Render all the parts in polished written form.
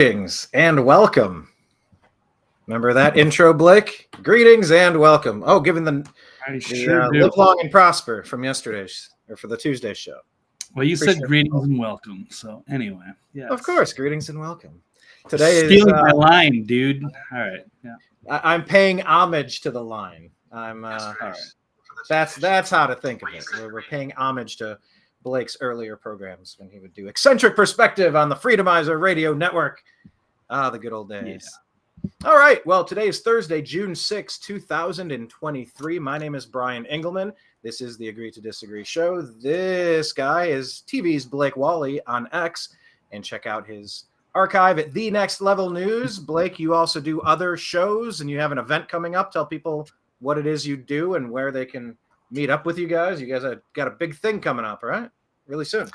Greetings and welcome. Remember that intro, Blake? Greetings and welcome. Oh, given the live long and prosper from yesterday's or for the Tuesday show. Well, you said greetings and welcome. So anyway, yeah. Of course, greetings and welcome. Today is stealing my line, dude. All right, yeah. I'm paying homage to the line. I'm all right. That's how to think of it. We're paying homage to Blake's earlier programs when he would do Eccentric Perspective on the Freedomizer Radio Network. Ah, the good old days. Yeah. All right. Well, today is Thursday, June 6, 2023. My name is Brian Engelman. This is the Agree to Disagree show. This guy is TV's Blake Walley on X. And check out his archive at The Next Level News. Blake, you also do other shows, and you have an event coming up. Tell people what it is you do and where they can meet up with you guys. You guys have got a big thing coming up, right? Really soon.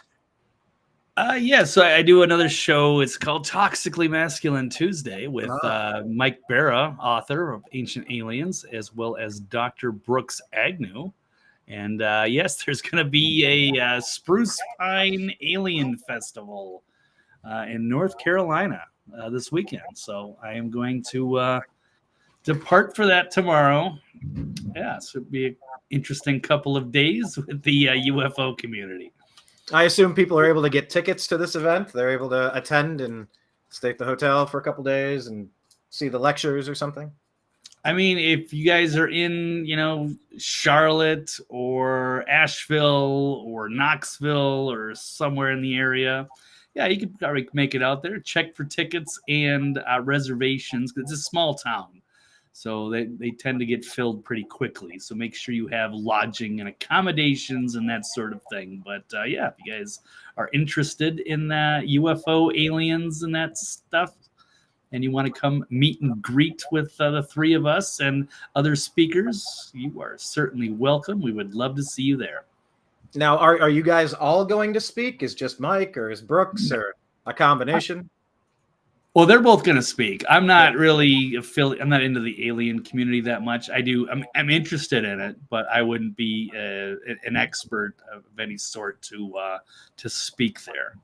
So I do another show. It's called Toxically Masculine Tuesday with Mike Barra, author of Ancient Aliens, as well as Dr. Brooks Agnew. And yes, there's going to be a Spruce Pine Alien Festival in North Carolina this weekend. So I am going to depart for that tomorrow. Yeah, so it'll be an interesting couple of days with the UFO community. I assume people are able to get tickets to this event. They're able to attend and stay at the hotel for a couple days and see the lectures or something. I mean, if you guys are in, Charlotte or Asheville or Knoxville or somewhere in the area, yeah, you could probably make it out there. Check for tickets and reservations because it's a small town. So they tend to get filled pretty quickly. So make sure you have lodging and accommodations and that sort of thing. But yeah, if you guys are interested in UFO aliens and that stuff, and you want to come meet and greet with the three of us and other speakers, you are certainly welcome. We would love to see you there. Now, are you guys all going to speak? Is just Mike or is Brooks or a combination? Well, they're both going to speak. I'm not really I'm not into the alien community that much. I'm interested in it, but I wouldn't be an expert of any sort to speak there.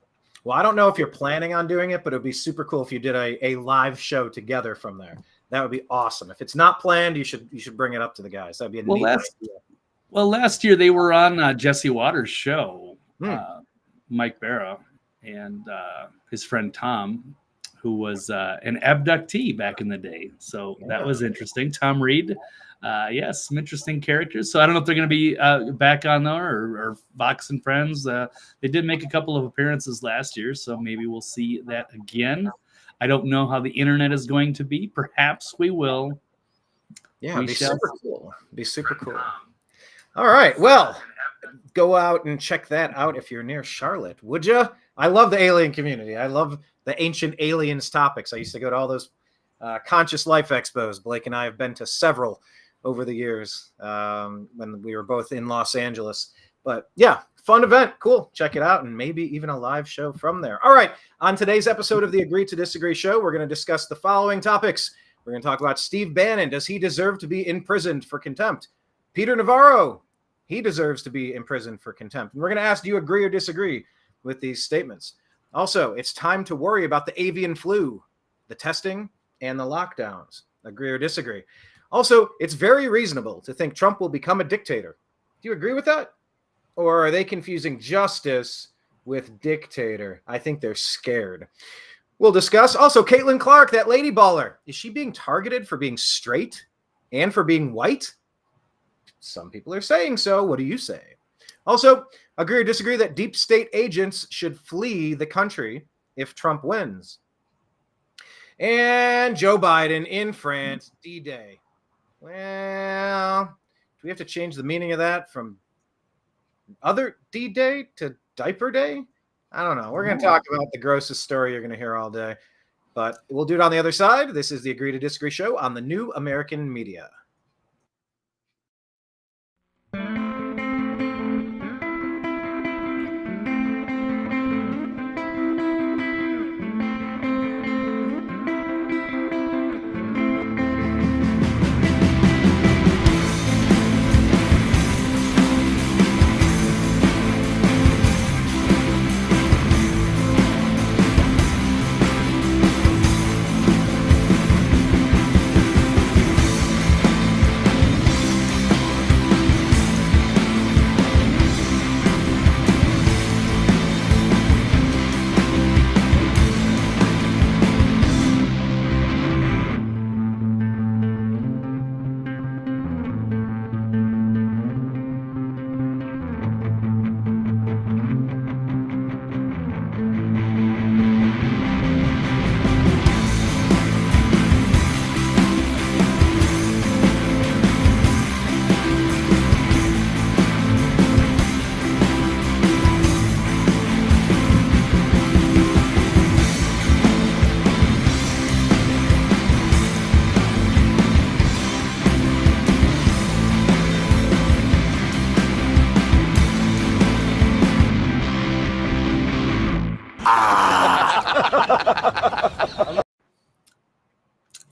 Well, I don't know if you're planning on doing it, but it'd be super cool if you did a live show together from there. That would be awesome. If it's not planned, you should bring it up to the guys. That'd be a neat idea. Well, last year they were on Jesse Waters' show, Mike Barra and his friend Tom, who was an abductee back in the day. So that was interesting. Tom Reed, yes, some interesting characters. So I don't know if they're going to be back on there or Vox and Friends. They did make a couple of appearances last year, so maybe we'll see that again. I don't know how the internet is going to be. Perhaps we will. Yeah, it'd be super cool. Be super cool. All right, well, go out and check that out if you're near Charlotte, would you? I love the alien community. I love the ancient aliens topics. I used to go to all those conscious life expos. Blake and I have been to several over the years when we were both in Los Angeles. But yeah, fun event. Cool. Check it out. And maybe even a live show from there. All right. On today's episode of the Agree to Disagree show, we're going to discuss the following topics. We're going to talk about Steve Bannon. Does he deserve to be imprisoned for contempt? Peter Navarro, he deserves to be imprisoned for contempt. And we're going to ask, do you agree or disagree with these statements? Also, it's time to worry about the avian flu, the testing, and the lockdowns. Agree or disagree? Also, it's very reasonable to think Trump will become a dictator. Do you agree with that? Or are they confusing justice with dictator? I think they're scared. We'll discuss. Also, Caitlin Clark, that lady baller, is she being targeted for being straight and for being white? Some people are saying so. What do you say? Also, agree or disagree that deep state agents should flee the country if Trump wins. And Joe Biden in France, D-Day. Well, do we have to change the meaning of that from other D-Day to Diaper Day? I don't know. We're going to talk about the grossest story you're going to hear all day. But we'll do it on the other side. This is the Agree to Disagree show on the New American Media.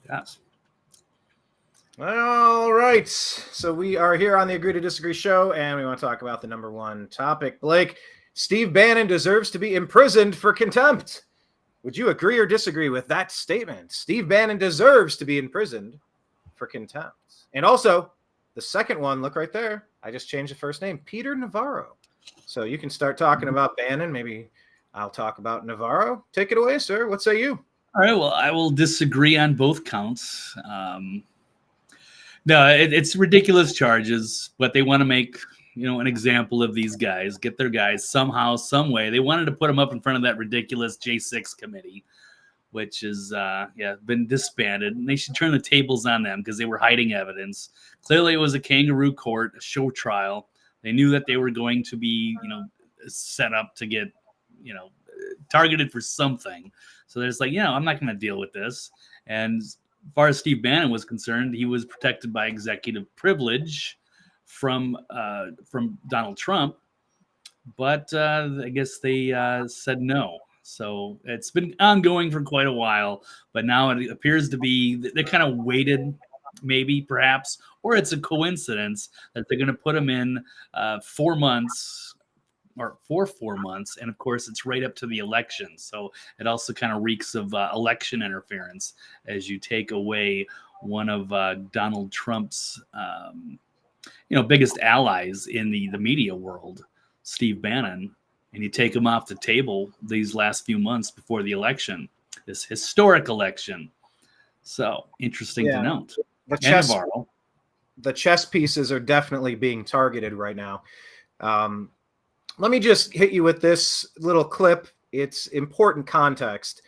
Yes. All right. So we are here on the Agree to Disagree show, and we want to talk about the number one topic. Blake, Steve Bannon deserves to be imprisoned for contempt. Would you agree or disagree with that statement? Steve Bannon deserves to be imprisoned for contempt. And also, the second one, look right there. I just changed the first name, Peter Navarro. So you can start talking about Bannon. Maybe I'll talk about Navarro. Take it away, sir. What say you? All right. Well, I will disagree on both counts. No, it's ridiculous charges, but they want to make an example of these guys, get their guys somehow, some way. They wanted to put them up in front of that ridiculous J6 committee, which is been disbanded, and they should turn the tables on them because they were hiding evidence. Clearly, it was a kangaroo court, a show trial. They knew that they were going to be, set up to get, targeted for something. So there's like, I'm not going to deal with this. And as far as Steve Bannon was concerned, he was protected by executive privilege from Donald Trump, but I guess they said no. So it's been ongoing for quite a while, but now it appears to be they kind of waited, maybe, perhaps, or it's a coincidence that they're going to put him in 4 months. Or for 4 months, and of course it's right up to the election, so it also kind of reeks of election interference as you take away one of Donald Trump's biggest allies in the media world, Steve Bannon, and you take him off the table these last few months before the election, this historic election. So interesting to note. The chess pieces are definitely being targeted right now. Let me just hit you with this little clip. It's important context.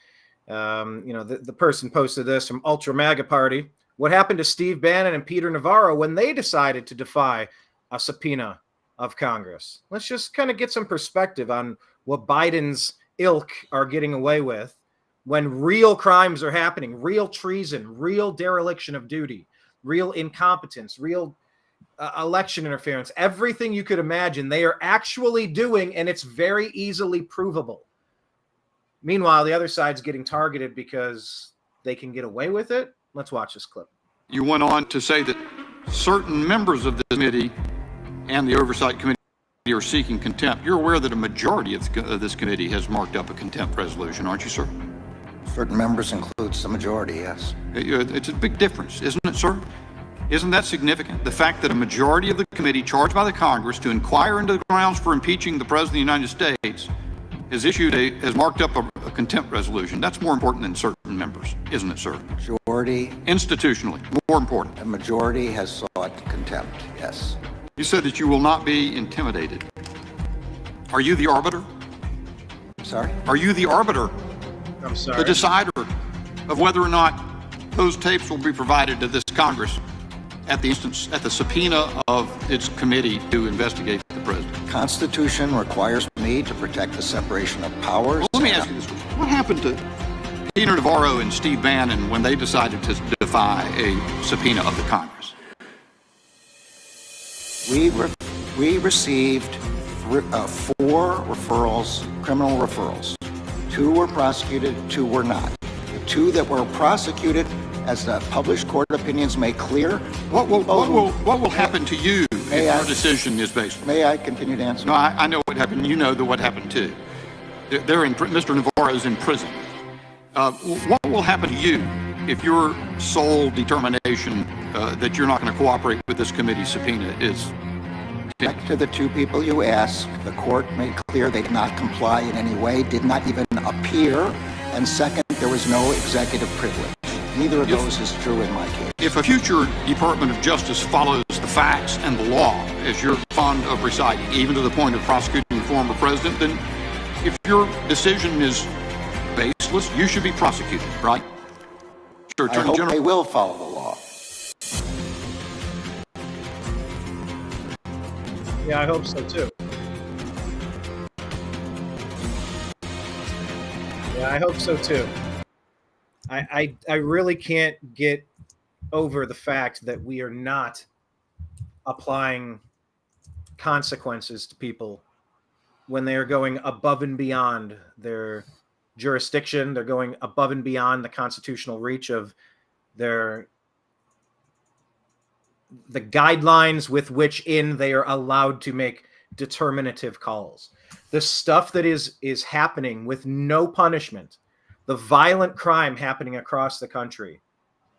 The person posted this from Ultra MAGA Party. What happened to Steve Bannon and Peter Navarro when they decided to defy a subpoena of Congress? Let's just kind of get some perspective on what Biden's ilk are getting away with when real crimes are happening, real treason, real dereliction of duty, real incompetence, real election interference, everything you could imagine they are actually doing, and it's very easily provable. Meanwhile, the other side's getting targeted because they can get away with it. Let's watch this clip. You went on to say that certain members of the committee and the Oversight Committee are seeking contempt. You're aware that a majority of this committee has marked up a contempt resolution, aren't you, sir? Certain members includes the majority, yes. It's a big difference, isn't it, sir? Isn't that significant? The fact that a majority of the committee charged by the Congress to inquire into the grounds for impeaching the President of the United States has marked up a contempt resolution. That's more important than certain members, isn't it, sir? Majority. Institutionally, more important. The majority has sought contempt, yes. You said that you will not be intimidated. Are you the arbiter? I'm sorry? Are you the arbiter? I'm sorry. The decider of whether or not those tapes will be provided to this Congress at the subpoena of its committee to investigate the president? The Constitution requires me to protect the separation of powers. Well, let me ask you this question. What happened to Peter Navarro and Steve Bannon when they decided to defy a subpoena of the Congress? We received 4 referrals, criminal referrals. 2 were prosecuted, 2 were not. The 2 that were prosecuted, as the published court opinions make clear. What will happen to you if your decision is based? May I continue to answer? No, I know what happened. You know what happened too. Mr. Navarro is in prison. What will happen to you if your sole determination that you're not going to cooperate with this committee subpoena is? Back to the 2 people you asked, the court made clear they did not comply in any way, did not even appear, and second, there was no executive privilege. Neither of those is true in my case. If a future Department of Justice follows the facts and the law, as you're fond of reciting, even to the point of prosecuting the former president, then if your decision is baseless, you should be prosecuted, right? Sure, I hope they will follow the law. Yeah, I hope so too. Yeah, I hope so too. I really can't get over the fact that we are not applying consequences to people when they are going above and beyond their jurisdiction. They're going above and beyond the constitutional reach of the guidelines with which they are allowed to make determinative calls. The stuff that is happening with no punishment, the violent crime happening across the country,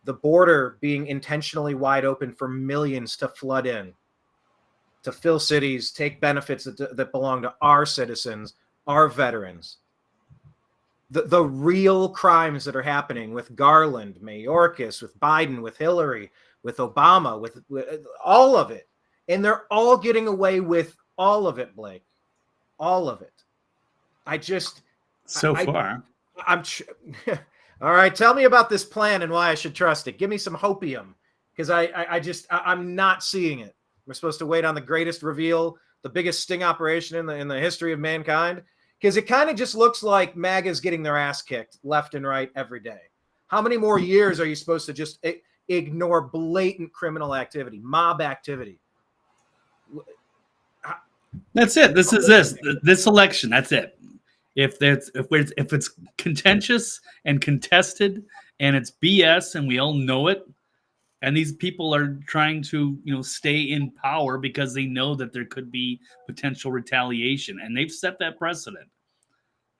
the border being intentionally wide open for millions to flood in, to fill cities, take benefits that belong to our citizens, our veterans. The real crimes that are happening with Garland, Mayorkis, with Biden, with Hillary, with Obama, with all of it. And they're all getting away with all of it, Blake. All of it. Far. All right, tell me about this plan and why I should trust it. Give me some hopium, because I'm not seeing it. We're supposed to wait on the greatest reveal, the biggest sting operation in the history of mankind, because it kind of just looks like MAGA's getting their ass kicked left and right every day. How many more years are you supposed to just ignore blatant criminal activity, mob activity? That's it. This election. That's it. If it's contentious and contested and it's BS and we all know it, and these people are trying to stay in power because they know that there could be potential retaliation, and they've set that precedent.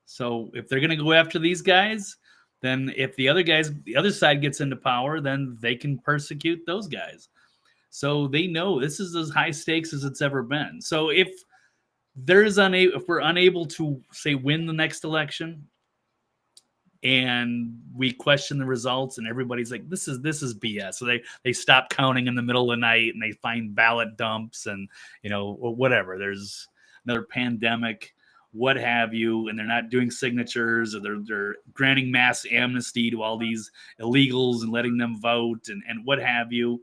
So if they're going to go after these guys, then if the other side gets into power, then they can persecute those guys. So they know this is as high stakes as it's ever been. So if we're unable to say win the next election, and we question the results, and everybody's like, this is BS. So they stop counting in the middle of the night, and they find ballot dumps, and whatever. There's another pandemic, what have you, and they're not doing signatures, or they're granting mass amnesty to all these illegals and letting them vote, and what have you.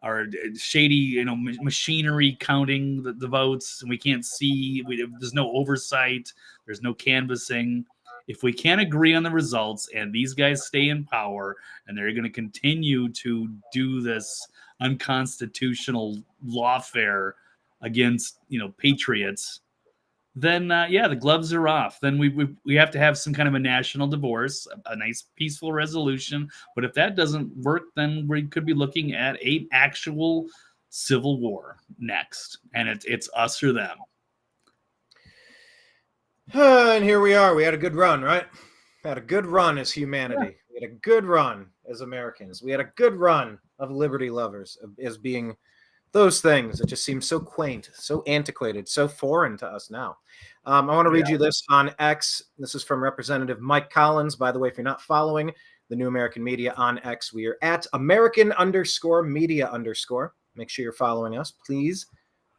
Or shady, machinery counting the votes, and we can't see. There's no oversight. There's no canvassing. If we can't agree on the results, and these guys stay in power, and they're going to continue to do this unconstitutional lawfare against patriots, then the gloves are off. Then we have to have some kind of a national divorce, a nice peaceful resolution. But if that doesn't work, then we could be looking at an actual civil war next, and it's us or them. And here we are. We had a good run, right? We had a good run as humanity. We had a good run as Americans. We had a good run of liberty lovers, as being those things that just seem so quaint, so antiquated, so foreign to us now. I want to read you this on X. This is from Representative Mike Collins. By the way, if you're not following the New American Media on X, we are at American_media_. Make sure you're following us, please.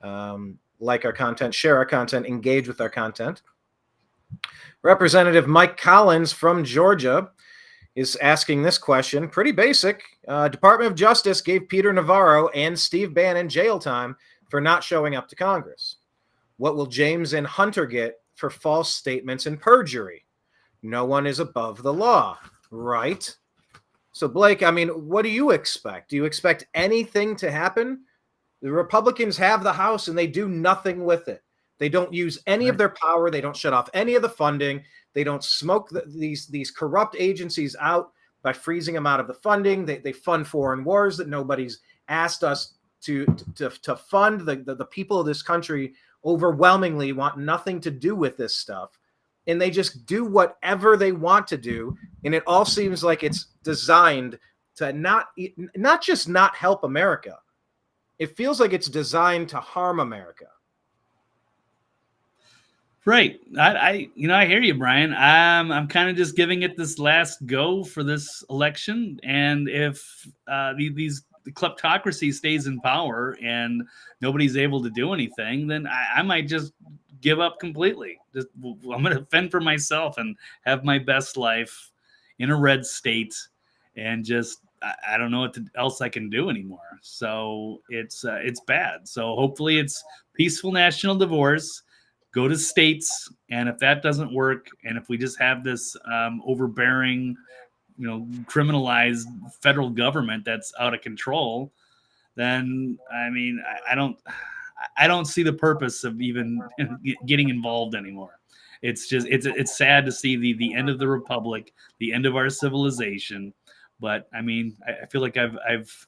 Like our content, share our content, engage with our content. Representative Mike Collins from Georgia is asking this question. Pretty basic. Department of Justice gave Peter Navarro and Steve Bannon jail time for not showing up to Congress. What will James and Hunter get for false statements and perjury? No one is above the law, right? So, Blake, what do you expect? Do you expect anything to happen? The Republicans have the House, and they do nothing with it. They don't use any of their power. They don't shut off any of the funding. They don't smoke these corrupt agencies out by freezing them out of the funding. They fund foreign wars that nobody's asked us to fund. The people of this country overwhelmingly want nothing to do with this stuff. And they just do whatever they want to do. And it all seems like it's designed to not just not help America. It feels like it's designed to harm America. Right. I hear you, Brian. I'm kind of just giving it this last go for this election. And if the kleptocracy stays in power and nobody's able to do anything, then I might just give up completely. I'm going to fend for myself and have my best life in a red state, and just I don't know what else I can do anymore. So it's bad. So hopefully it's peaceful national divorce. Go to states, and if that doesn't work, and if we just have this overbearing, criminalized federal government that's out of control, then I don't see the purpose of even getting involved anymore. It's just it's sad to see the end of the republic, the end of our civilization. But I mean, I feel like I've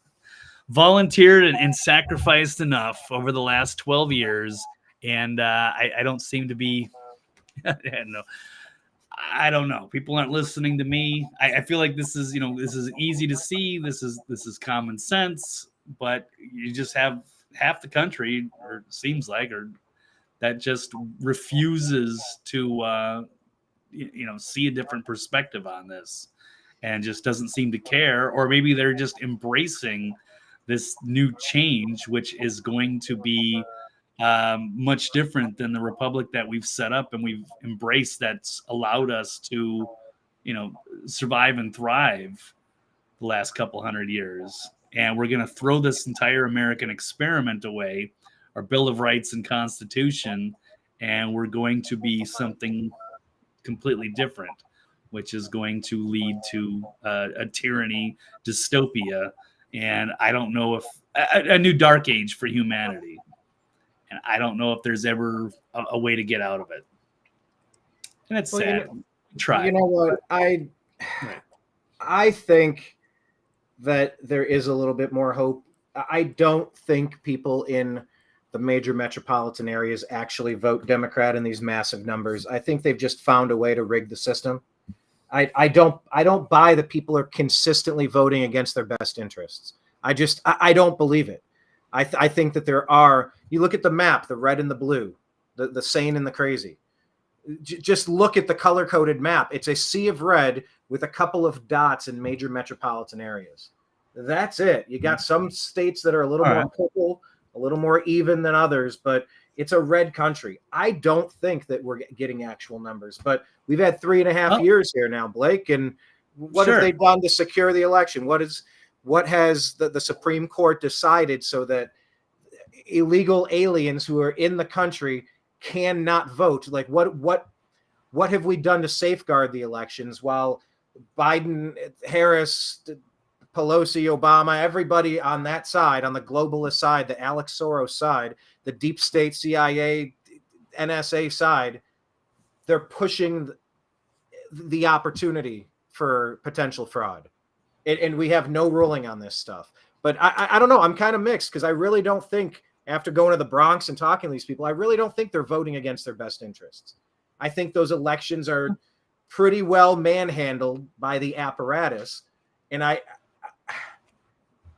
volunteered and sacrificed enough over the last 12 years, and I don't seem to be. No, I don't know. People aren't listening to me. I feel like this is easy to see. This is common sense, but you just have half the country, or seems like, or that just refuses to see a different perspective on this, and just doesn't seem to care. Or maybe they're just embracing this new change, which is going to be much different than the republic that we've set up and we've embraced, that's allowed us to survive and thrive the last couple hundred years. And we're going to throw this entire American experiment away, our Bill of Rights and Constitution, and we're going to be something completely different, which is going to lead to a tyranny, dystopia, and I don't know if a new dark age for humanity. And I don't know if there's ever a way to get out of it. And it's sad. Try. You know what? I think that there is a little bit more hope. I don't think people in the major metropolitan areas actually vote Democrat in these massive numbers. I think they've just found a way to rig the system. I don't buy that people are consistently voting against their best interests. I don't believe it. I think that there are, you look at the map, the red and the blue, the sane and the crazy. Just look at the color-coded map. It's a sea of red with a couple of dots in major metropolitan areas. That's it. You got some states that are a little more purple, a little more even than others, but it's a red country. I don't think that we're getting actual numbers, but we've had 3.5 years here now, Blake. And what have they done to secure the election? What has the Supreme Court decided so that illegal aliens who are in the country cannot vote? Like what have we done to safeguard the elections while Biden, Harris, Pelosi, Obama, everybody on that side, on the globalist side, the Alex Soros side, the deep state CIA, NSA side, they're pushing the opportunity for potential fraud. And we have no ruling on this stuff. But I don't know. I'm kind of mixed because I really don't think, after going to the Bronx and talking to these people, I really don't think they're voting against their best interests. I think those elections are pretty well manhandled by the apparatus. And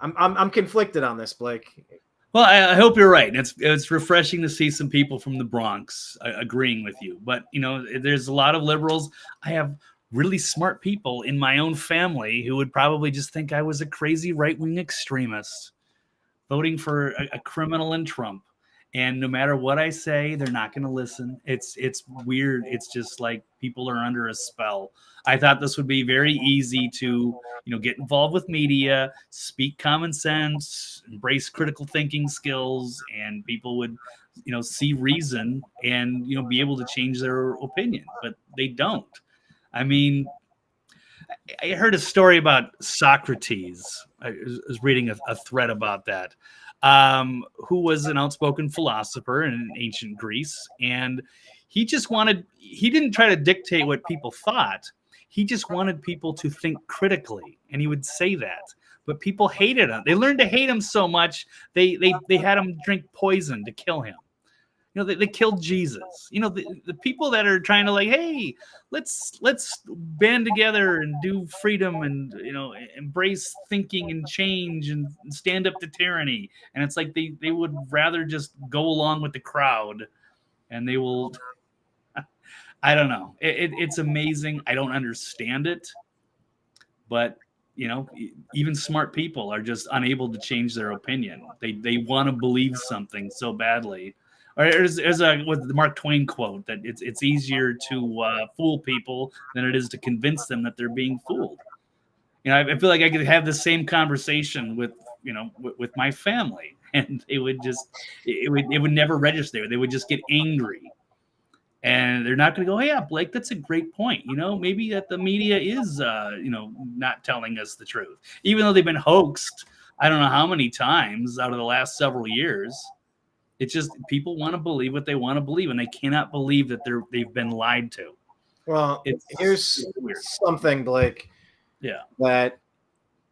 I'm conflicted on this, Blake. Well, I hope you're right. It's refreshing to see some people from the Bronx agreeing with you. But, there's a lot of liberals. I have really smart people in my own family who would probably just think I was a crazy right-wing extremist voting for a criminal in Trump. And no matter what I say, they're not going to listen. It's weird. It's just like people are under a spell. I thought this would be very easy to, get involved with media, speak common sense, embrace critical thinking skills, and people would, see reason and, be able to change their opinion. But they don't. I mean, I heard a story about Socrates. I was reading a thread about that. Who was an outspoken philosopher in ancient Greece. And he didn't try to dictate what people thought. He just wanted people to think critically. And he would say that. But people hated him. They learned to hate him so much, they had him drink poison to kill him. They killed Jesus. The people that are trying to hey, let's band together and do freedom and, embrace thinking and change and stand up to tyranny. And it's like they would rather just go along with the crowd, and they will. I don't know. It's amazing. I don't understand it, but even smart people are just unable to change their opinion. They want to believe something so badly. Or there's with the Mark Twain quote that it's easier to fool people than it is to convince them that they're being fooled. I feel like I could have the same conversation with my family, and it would never register. They would just get angry, and they're not going to go, "Hey, yeah, Blake, that's a great point. Maybe that the media is not telling us the truth, even though they've been hoaxed. I don't know how many times out of the last several years." It's just people want to believe what they want to believe, and they cannot believe that they've been lied to. Well, here's something, Blake. Yeah. That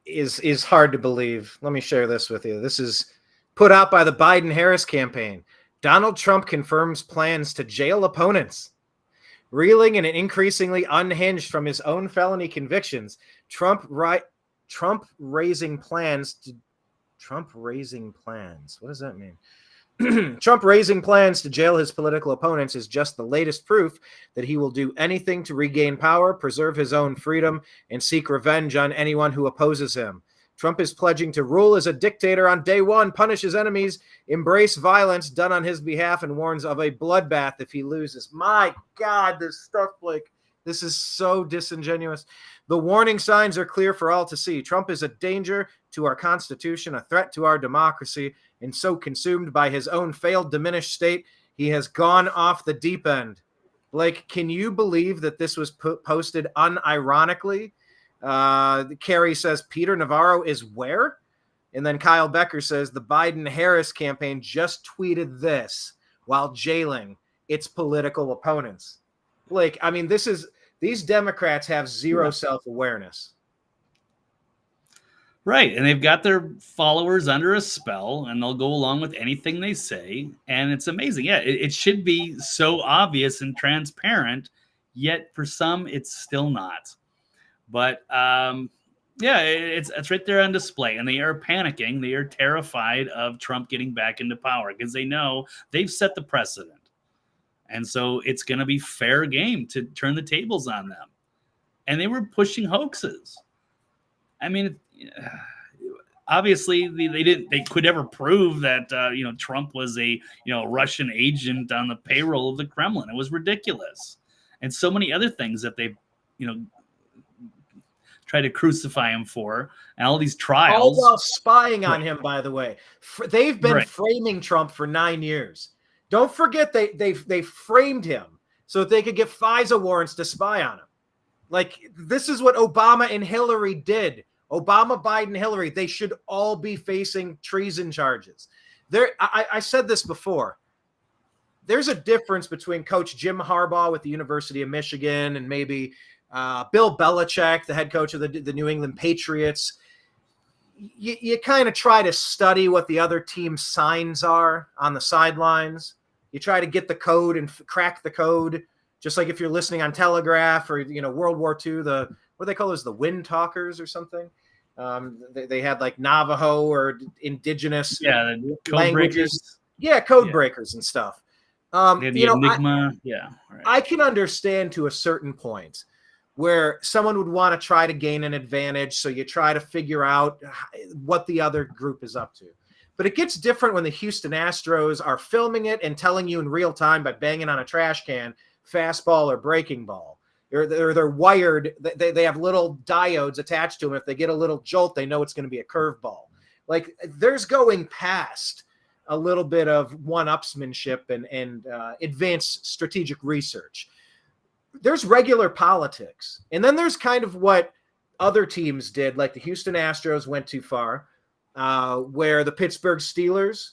is hard to believe. Let me share this with you. This is put out by the Biden-Harris campaign. Donald Trump confirms plans to jail opponents. Reeling and increasingly unhinged from his own felony convictions, Trump raising plans. What does that mean? Trump raising plans to jail his political opponents is just the latest proof that he will do anything to regain power, preserve his own freedom, and seek revenge on anyone who opposes him. Trump is pledging to rule as a dictator on day one, punish his enemies, embrace violence done on his behalf, and warns of a bloodbath if he loses. My God, this stuff, Blake, this is so disingenuous. The warning signs are clear for all to see. Trump is a danger to our Constitution, a threat to our democracy, and so consumed by his own failed, diminished state, he has gone off the deep end. Blake, can you believe that this was posted unironically? Kerry says, Peter Navarro is where? And then Kyle Becker says, the Biden-Harris campaign just tweeted this while jailing its political opponents. Blake, I mean, these Democrats have zero self-awareness. Right. And they've got their followers under a spell, and they'll go along with anything they say. And it's amazing. Yeah, it should be so obvious and transparent, yet for some, it's still not. But it's right there on display. And they are panicking. They are terrified of Trump getting back into power because they know they've set the precedent. And so it's going to be fair game to turn the tables on them. And they were pushing hoaxes. I mean, obviously they could never prove that Trump was a Russian agent on the payroll of the Kremlin. It was ridiculous, and so many other things that they try to crucify him for, and all these trials, all while spying on him. By the way, they've been framing Trump for 9 years. Don't forget they framed him so that they could get FISA warrants to spy on him. Like, this is what Obama and Hillary did. Obama, Biden, Hillary, they should all be facing treason charges. I said this before. There's a difference between Coach Jim Harbaugh with the University of Michigan and maybe Bill Belichick, the head coach of the New England Patriots. You kind of try to study what the other team's signs are on the sidelines. You try to get the code and crack the code, just like if you're listening on Telegraph or, World War II, what do they call those, the wind talkers or something? They had like Navajo or indigenous code breakers. Yeah, code breakers and stuff. The Enigma. I can understand to a certain point where someone would want to try to gain an advantage, so you try to figure out what the other group is up to. But it gets different when the Houston Astros are filming it and telling you in real time by banging on a trash can, fastball or breaking ball. They're wired. They have little diodes attached to them. If they get a little jolt, they know it's going to be a curveball. Like, there's going past a little bit of one-upsmanship and advanced strategic research. There's regular politics. And then there's kind of what other teams did, like the Houston Astros went too far, where the Pittsburgh Steelers,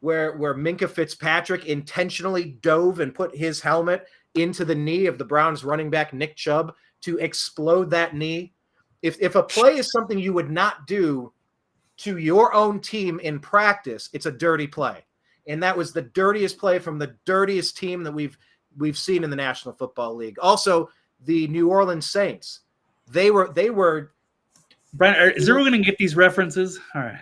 where Minka Fitzpatrick intentionally dove and put his helmet into the knee of the Browns running back Nick Chubb to explode that knee. If a play is something you would not do to your own team in practice, it's a dirty play. And that was the dirtiest play from the dirtiest team that we've seen in the National Football League. Also, the New Orleans Saints. They were Brian, is everyone going to get these references? All right.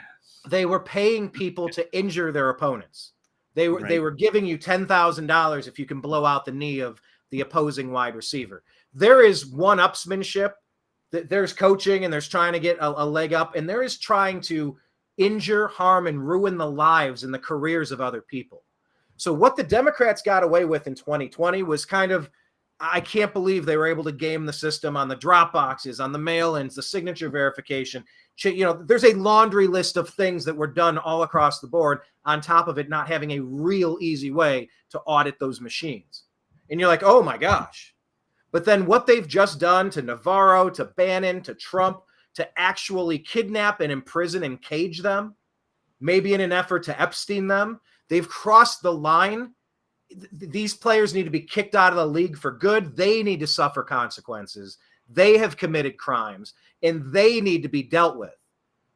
They were paying people to injure their opponents. They were giving you $10,000 if you can blow out the knee of the opposing wide receiver. There is one-upsmanship. There's coaching, and there's trying to get a leg up, and there is trying to injure, harm, and ruin the lives and the careers of other people. So what the Democrats got away with in 2020 was kind of, I can't believe they were able to game the system on the drop boxes, on the mail-ins, the signature verification. There's a laundry list of things that were done all across the board, on top of it not having a real easy way to audit those machines. And you're like, oh my gosh. But then what they've just done to Navarro, to Bannon, to Trump, to actually kidnap and imprison and cage them, maybe in an effort to Epstein them, They've crossed the line. These players need to be kicked out of the league for good. They need to suffer consequences. They have committed crimes, and they need to be dealt with.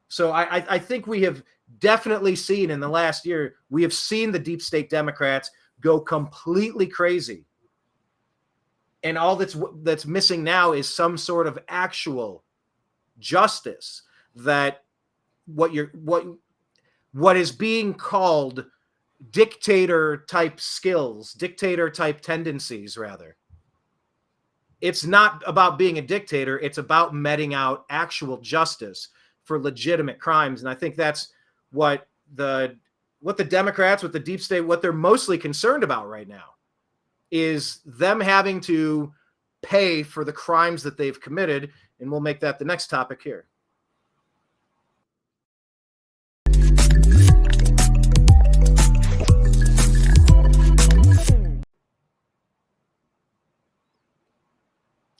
So I think we have definitely seen in the last year, we have seen the deep state Democrats go completely crazy. And all that's missing now is some sort of actual justice, that what is being called dictator type skills, dictator type tendencies, rather. It's not about being a dictator. It's about meting out actual justice for legitimate crimes. And I think that's what the Democrats, with the deep state, what they're mostly concerned about right now is them having to pay for the crimes that they've committed. And we'll make that the next topic here.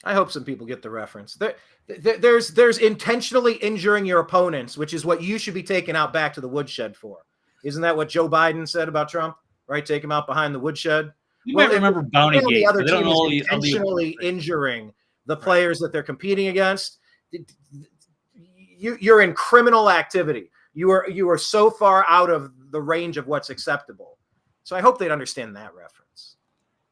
I hope some people get the reference. There's intentionally injuring your opponents, which is what you should be taken out back to the woodshed for. Isn't that what Joe Biden said about Trump? Right? Take him out behind the woodshed. You might remember Bounty Gate. The other team is intentionally injuring the players that they're competing against. You're in criminal activity. You are so far out of the range of what's acceptable. So I hope they'd understand that reference.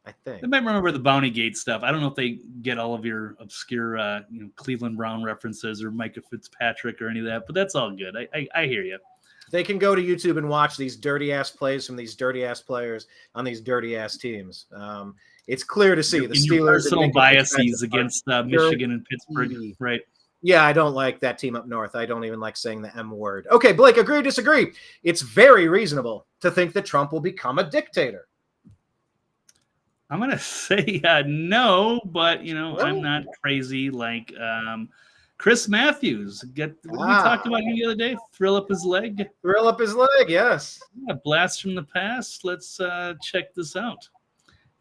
I think they might remember the Bounty Gate stuff. I don't know if they get all of your obscure, Cleveland Brown references or Micah Fitzpatrick or any of that, but that's all good. I hear you. They can go to YouTube and watch these dirty ass plays from these dirty ass players on these dirty ass teams. It's clear to see the Steelers personal biases against Michigan and Pittsburgh, right? Yeah, I don't like that team up north. I don't even like saying the M word. Okay, Blake, agree or disagree? It's very reasonable to think that Trump will become a dictator. I'm going to say no, but, I'm not crazy like Chris Matthews. We talked about him the other day. Thrill up his leg. Thrill up his leg, yes. Yeah, blast from the past. Let's check this out.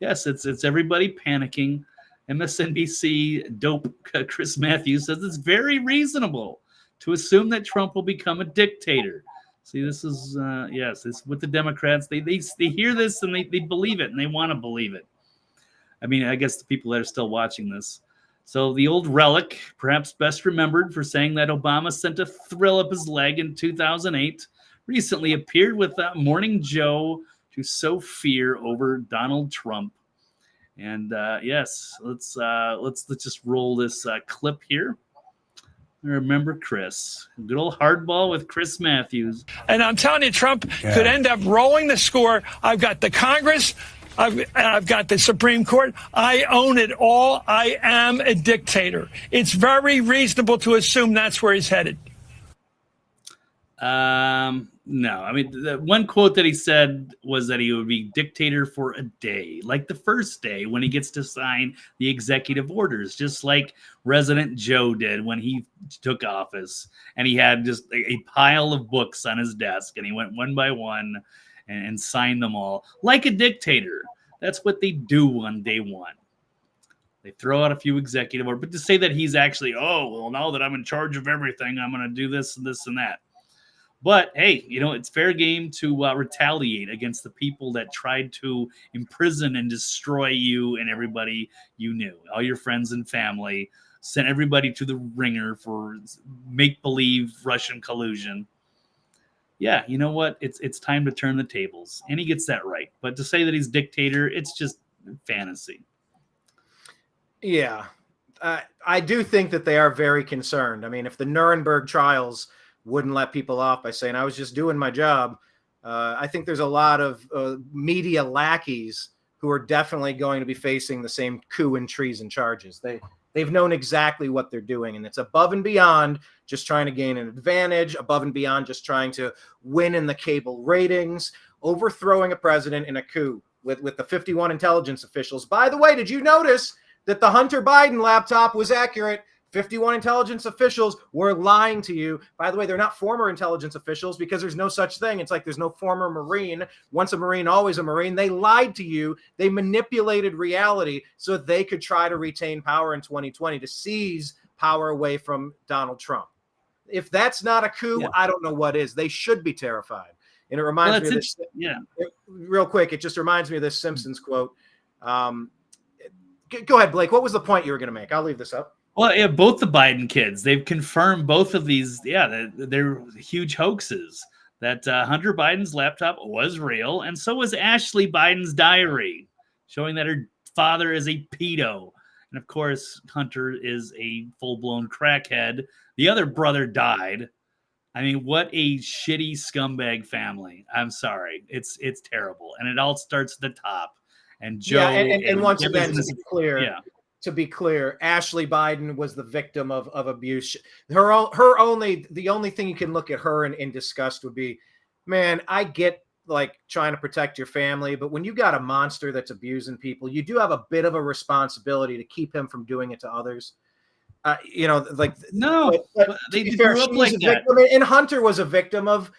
Yes, it's everybody panicking. MSNBC dope Chris Matthews says it's very reasonable to assume that Trump will become a dictator. See, this is, it's with the Democrats. They hear this and they believe it, and they want to believe it. I mean, I guess the people that are still watching this. So the old relic, perhaps best remembered for saying that Obama sent a thrill up his leg in 2008, recently appeared with Morning Joe to sow fear over Donald Trump. And let's just roll this clip here. Remember Chris, good old hardball with Chris Matthews. And I'm telling you, Trump could end up rolling the score. I've got the Congress. I've got the Supreme Court. I own it all. I am a dictator. It's very reasonable to assume that's where he's headed. No, I mean, the one quote that he said was that he would be dictator for a day, like the first day when he gets to sign the executive orders, just like Resident Joe did when he took office. And he had just a pile of books on his desk, and he went one by one and signed them all like a dictator. That's what they do on day one. They throw out a few executive orders, but to say that he's actually, now that I'm in charge of everything, I'm going to do this and this and that. But hey, it's fair game to retaliate against the people that tried to imprison and destroy you and everybody you knew, all your friends and family, sent everybody to the ringer for make-believe Russian collusion. Yeah, you know what? It's time to turn the tables, and he gets that right. But to say that he's dictator, it's just fantasy. Yeah, I do think that they are very concerned. I mean, if the Nuremberg trials wouldn't let people off by saying I was just doing my job, I think there's a lot of media lackeys who are definitely going to be facing the same coup and treason charges. They've known exactly what they're doing, and it's above and beyond just trying to gain an advantage, above and beyond just trying to win in the cable ratings, overthrowing a president in a coup with the 51 intelligence officials. By the way, did you notice that the Hunter Biden laptop was accurate? 51 intelligence officials were lying to you. By the way, they're not former intelligence officials because there's no such thing. It's like there's no former Marine. Once a Marine, always a Marine. They lied to you. They manipulated reality so that they could try to retain power in 2020, to seize power away from Donald Trump. If that's not a coup, I don't know what is. They should be terrified. And it reminds me of this. Real quick, it just reminds me of this Simpsons quote. Go ahead, Blake. What was the point you were going to make? I'll leave this up. Well, yeah, both the Biden kids, they've confirmed both of these. Yeah, they're huge hoaxes. That Hunter Biden's laptop was real, and so was Ashley Biden's diary, showing that her father is a pedo. And of course, Hunter is a full-blown crackhead. The other brother died. I mean, what a shitty scumbag family. I'm sorry. It's terrible. And it all starts at the top. And Joe. Yeah, and once again, to be clear, Ashley Biden was the victim of abuse. The only thing you can look at her in disgust would be, man, I get like trying to protect your family, but when you got a monster that's abusing people, you do have a bit of a responsibility to keep him from doing it to others. No, but they grew up like that. And Hunter was a victim of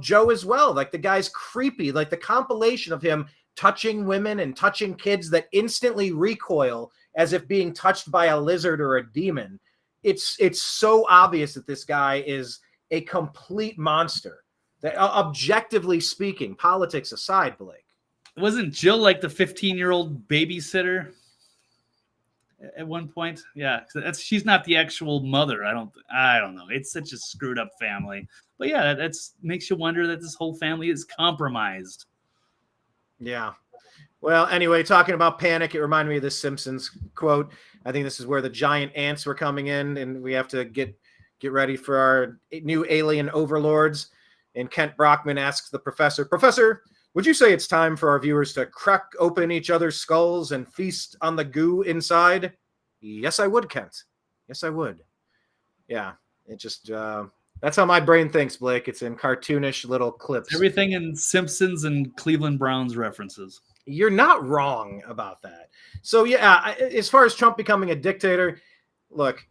Joe as well. Like the guy's creepy. Like the compilation of him touching women and touching kids that instantly recoil as if being touched by a lizard or a demon. It's so obvious that this guy is a complete monster. That, objectively speaking, politics aside, Blake. Wasn't Jill like the 15-year-old babysitter at one point? Yeah, she's not the actual mother. I don't know. It's such a screwed up family. But yeah, that's makes you wonder that this whole family is compromised. Yeah. Well, anyway, talking about panic, it reminded me of this Simpsons quote. I think this is where the giant ants were coming in, and we have to get ready for our new alien overlords. And Kent Brockman asks the professor, "Professor, would you say it's time for our viewers to crack open each other's skulls and feast on the goo inside?" Yes, I would, Kent. Yes, I would. Yeah, it just that's how my brain thinks, Blake. It's in cartoonish little clips. Everything in Simpsons and Cleveland Browns references. You're not wrong about that. So yeah, as far as Trump becoming a dictator, look,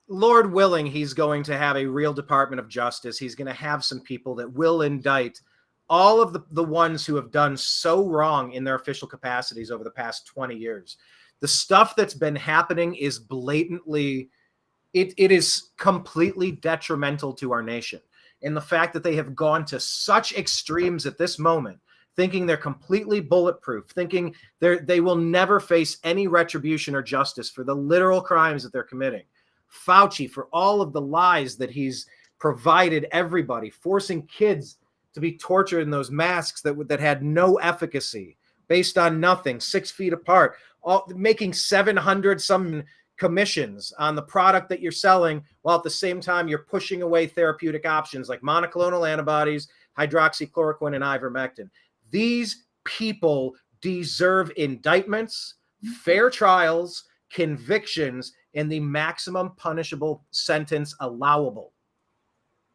Lord willing, he's going to have a real Department of Justice. He's going to have some people that will indict all of the ones who have done so wrong in their official capacities over the past 20 years. The stuff that's been happening is blatantly, it is completely detrimental to our nation. And the fact that they have gone to such extremes at this moment, thinking they're completely bulletproof, thinking they will never face any retribution or justice for the literal crimes that they're committing. Fauci for all of the lies that he's provided everybody, forcing kids to be tortured in those masks that had no efficacy, based on nothing, 6 feet apart, making 700 some commissions on the product that you're selling, while at the same time you're pushing away therapeutic options like monoclonal antibodies, hydroxychloroquine, and ivermectin. These people deserve indictments, fair trials, convictions, and the maximum punishable sentence allowable.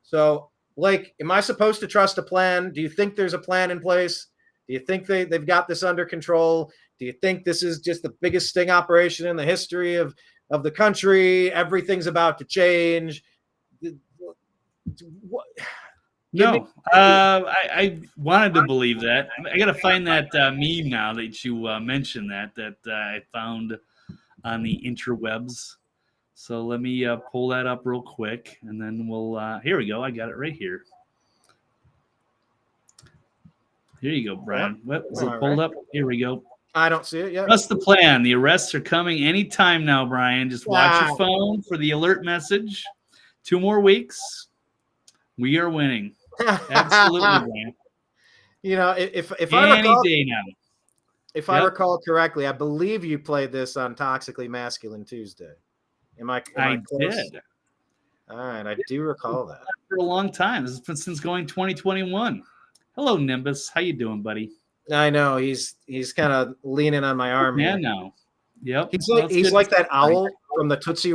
So, Blake, am I supposed to trust a plan? Do you think there's a plan in place? Do you think they've got this under control? Do you think this is just the biggest sting operation in the history of the country? Everything's about to change. What? No, I wanted to believe that. I got to find that meme now that you mentioned that I found on the interwebs. So let me pull that up real quick, and then we'll. Here we go. I got it right here. Here you go, Brian. What is it pulled up? Here we go. I don't see it yet. Trust the plan. The arrests are coming anytime now, Brian. Just watch your phone for the alert message. 2 more weeks. We are winning. Absolutely, Brian. You know, if I recall correctly, I believe you played this on Toxically Masculine Tuesday. Am I close? Did. All right, I do recall that. For a long time. This has been since going 2021. Hello, Nimbus. How you doing, buddy? I know he's kind of leaning on my arm. Yeah, now. Yep. He's like that owl from the Tootsie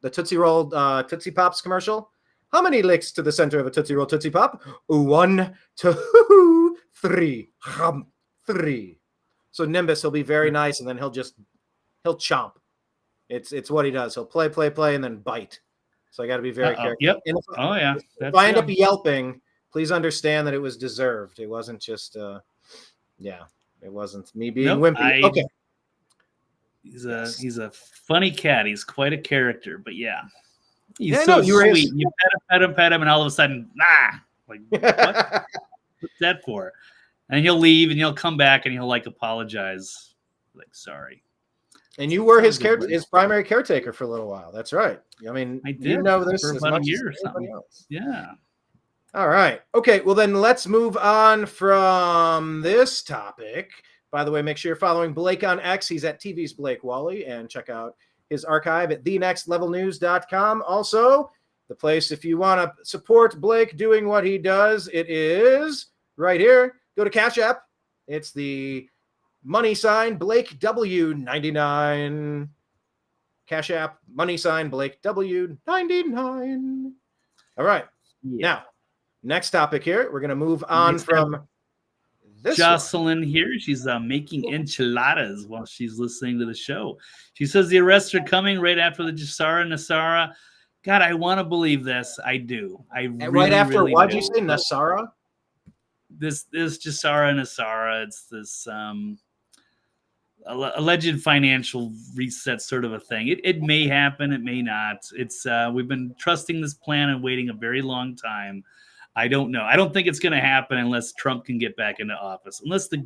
Tootsie Pops commercial. How many licks to the center of a Tootsie Roll Tootsie Pop? 1, 2, 3. 3. So Nimbus, he'll be very nice, and then he'll chomp. It's what he does. He'll play, and then bite. So I got to be very careful. Yep. If I end up yelping, please understand that it was deserved. It wasn't just, it wasn't me being wimpy. Okay. He's a funny cat. He's quite a character, but yeah. He's so sweet. You pet him, and all of a sudden, like what? What's that for? And he'll leave, and he'll come back, and he'll like apologize, like sorry. And you were his primary caretaker for a little while. That's right. I mean, I did you know this for as about much a year as or anybody something. else. Yeah. All right. Okay. Well, then let's move on from this topic. By the way, make sure you're following Blake on X. He's at TV's Blake Walley, and check out his archive at thenextlevelnews.com. Also, the place if you want to support Blake doing what he does, it is right here. Go to Cash App. It's the money sign Blake W99. Cash App, money sign Blake W99. All right. Yeah. Now, next topic here. We're going to move on from this Jocelyn here. She's making enchiladas while she's listening to the show. She says the arrests are coming right after the Jassara Nassara. God, I want to believe this. I do. Right after, why'd you say Nassara? This Jassara Nassara. It's this alleged financial reset sort of a thing. It may happen. It may not. It's we've been trusting this plan and waiting a very long time. I don't know. I don't think it's going to happen unless Trump can get back into office. Unless the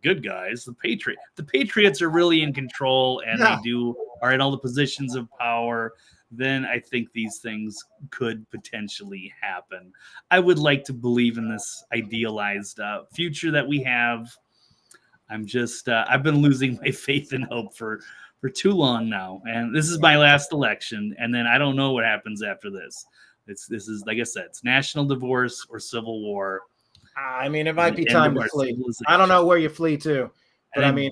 good guys, the Patriots are really in control and they are in all the positions of power. Then I think these things could potentially happen. I would like to believe in this idealized future that we have. I'm just, I've been losing my faith and hope for too long now. And this is my last election. And then I don't know what happens after this. This is, like I said, it's national divorce or civil war. I mean, it might be time to flee. I don't know where you flee to. But I mean,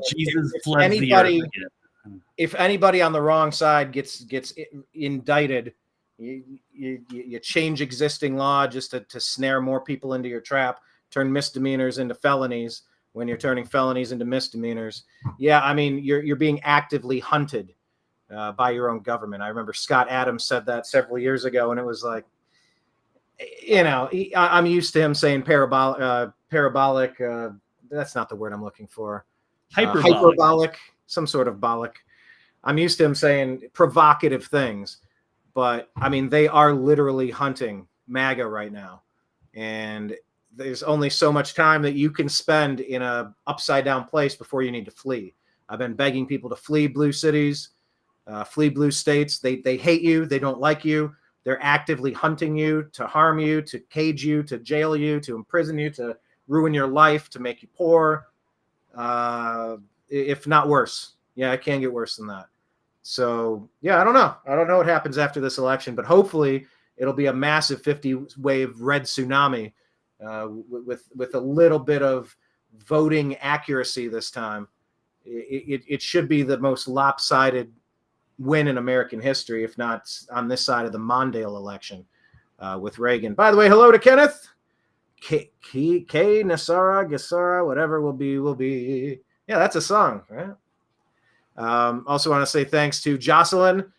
if anybody on the wrong side gets indicted, you change existing law just to snare more people into your trap, turn misdemeanors into felonies when you're turning felonies into misdemeanors. Yeah, I mean, you're being actively hunted by your own government. I remember Scott Adams said that several years ago, and it was like, you know, I'm used to him saying parabolic. That's not the word I'm looking for. Hyperbolic, some sort of bolic. I'm used to him saying provocative things, but I mean, they are literally hunting MAGA right now. And there's only so much time that you can spend in a upside down place before you need to flee. I've been begging people to flee blue cities, flee blue states. They hate you. They don't like you. They're actively hunting you to harm you, to cage you, to jail you, to imprison you, to ruin your life, to make you poor. If not worse. Yeah, it can get worse than that. So, yeah, I don't know. I don't know what happens after this election, but hopefully it'll be a massive 50-wave red tsunami with a little bit of voting accuracy this time. It should be the most lopsided win in American history, if not on this side of the Mondale election with Reagan. By the way, hello to Kenneth. K Nassara, Gassara, whatever will be. Yeah, that's a song, right? Also want to say thanks to Jocelyn.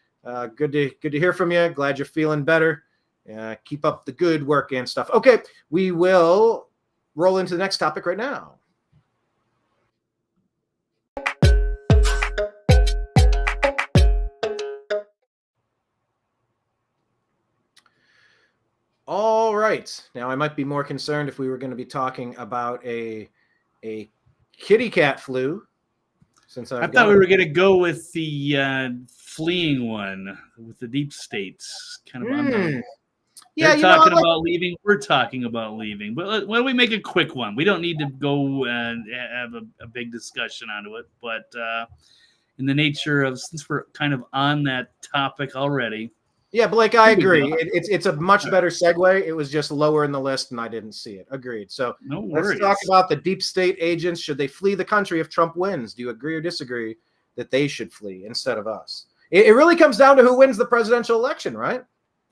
Good to hear from you. Glad you're feeling better. Keep up the good work and stuff. Okay, we will roll into the next topic right now. All right. Now, I might be more concerned if we were going to be talking about a kitty cat flu. Since I thought we were going to go with the fleeing one with the deep states. Kind of They're talking about leaving. We're talking about leaving. But why don't we make a quick one? We don't need to go and have a big discussion onto it. But in the nature of, since we're kind of on that topic already. Yeah, Blake, I agree. It's a much better segue. It was just lower in the list, and I didn't see it. Agreed. So let's talk about the deep state agents. Should they flee the country if Trump wins? Do you agree or disagree that they should flee instead of us? It really comes down to who wins the presidential election, right?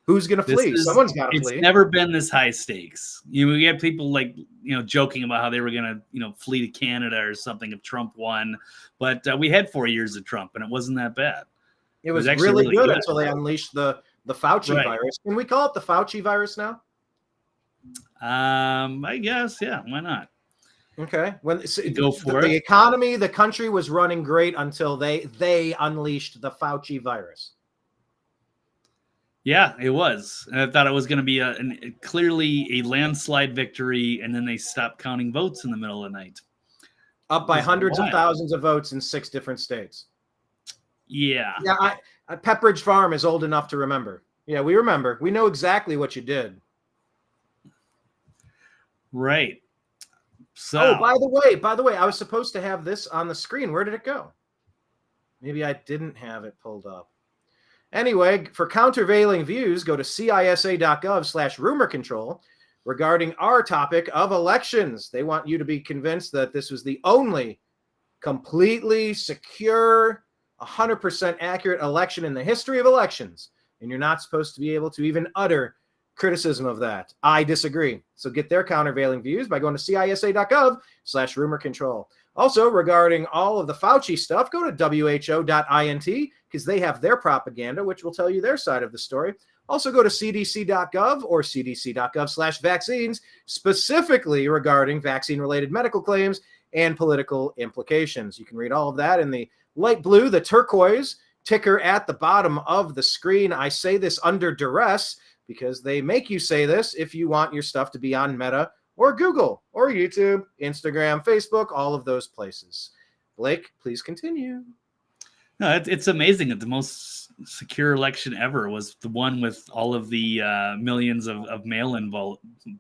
Who's going to flee? Someone's got to flee. It's never been this high stakes. We had people joking about how they were going to, flee to Canada or something if Trump won. But we had 4 years of Trump, and it wasn't that bad. It was actually really good until they unleashed the Fauci virus. Can we call it the Fauci virus now? I guess, yeah. Why not? Okay. Go for it. The economy, the country was running great until they unleashed the Fauci virus. Yeah, it was. And I thought it was going to be clearly a landslide victory, and then they stopped counting votes in the middle of the night. Up by hundreds of thousands of votes in 6 different states. Yeah. Yeah, Pepperidge Farm is old enough to remember. Yeah, we remember. We know exactly what you did. Right. So. Oh, by the way, I was supposed to have this on the screen. Where did it go? Maybe I didn't have it pulled up. Anyway, for countervailing views, go to cisa.gov/rumor control regarding our topic of elections. They want you to be convinced that this was the only completely secure, 100% accurate election in the history of elections. And you're not supposed to be able to even utter criticism of that. I disagree. So get their countervailing views by going to cisa.gov/rumor control. Also, regarding all of the Fauci stuff, go to who.int because they have their propaganda, which will tell you their side of the story. Also, go to cdc.gov or cdc.gov/vaccines, specifically regarding vaccine-related medical claims and political implications. You can read all of that in the light blue, the turquoise ticker at the bottom of the screen. I say this under duress because they make you say this if you want your stuff to be on Meta or Google or YouTube, Instagram, Facebook, all of those places. Blake, please continue. No, it's amazing that the most secure election ever was the one with all of the millions of mail-in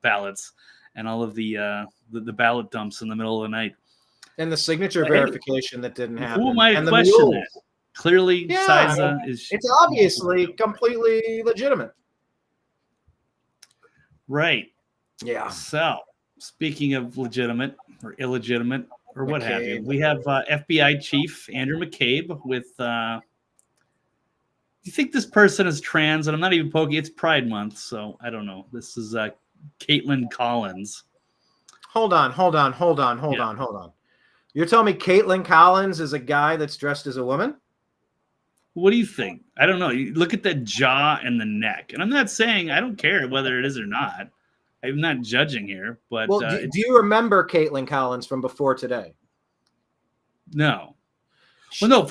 ballots and all of the ballot dumps in the middle of the night. And the signature verification that didn't happen. Who might and question that? Clearly, CISA is... It's obviously completely legitimate. Right. Yeah. So, speaking of legitimate or illegitimate or what have you, we have FBI Chief Andrew McCabe with... you think this person is trans? And I'm not even poking. It's Pride Month, so I don't know. This is Caitlin Collins. Hold on. You're telling me Caitlin Collins is a guy that's dressed as a woman? What do you think? I don't know. You look at the jaw and the neck. And I'm not saying I don't care whether it is or not. I'm not judging here. But well, do you remember Caitlin Collins from before today? No. Well, no.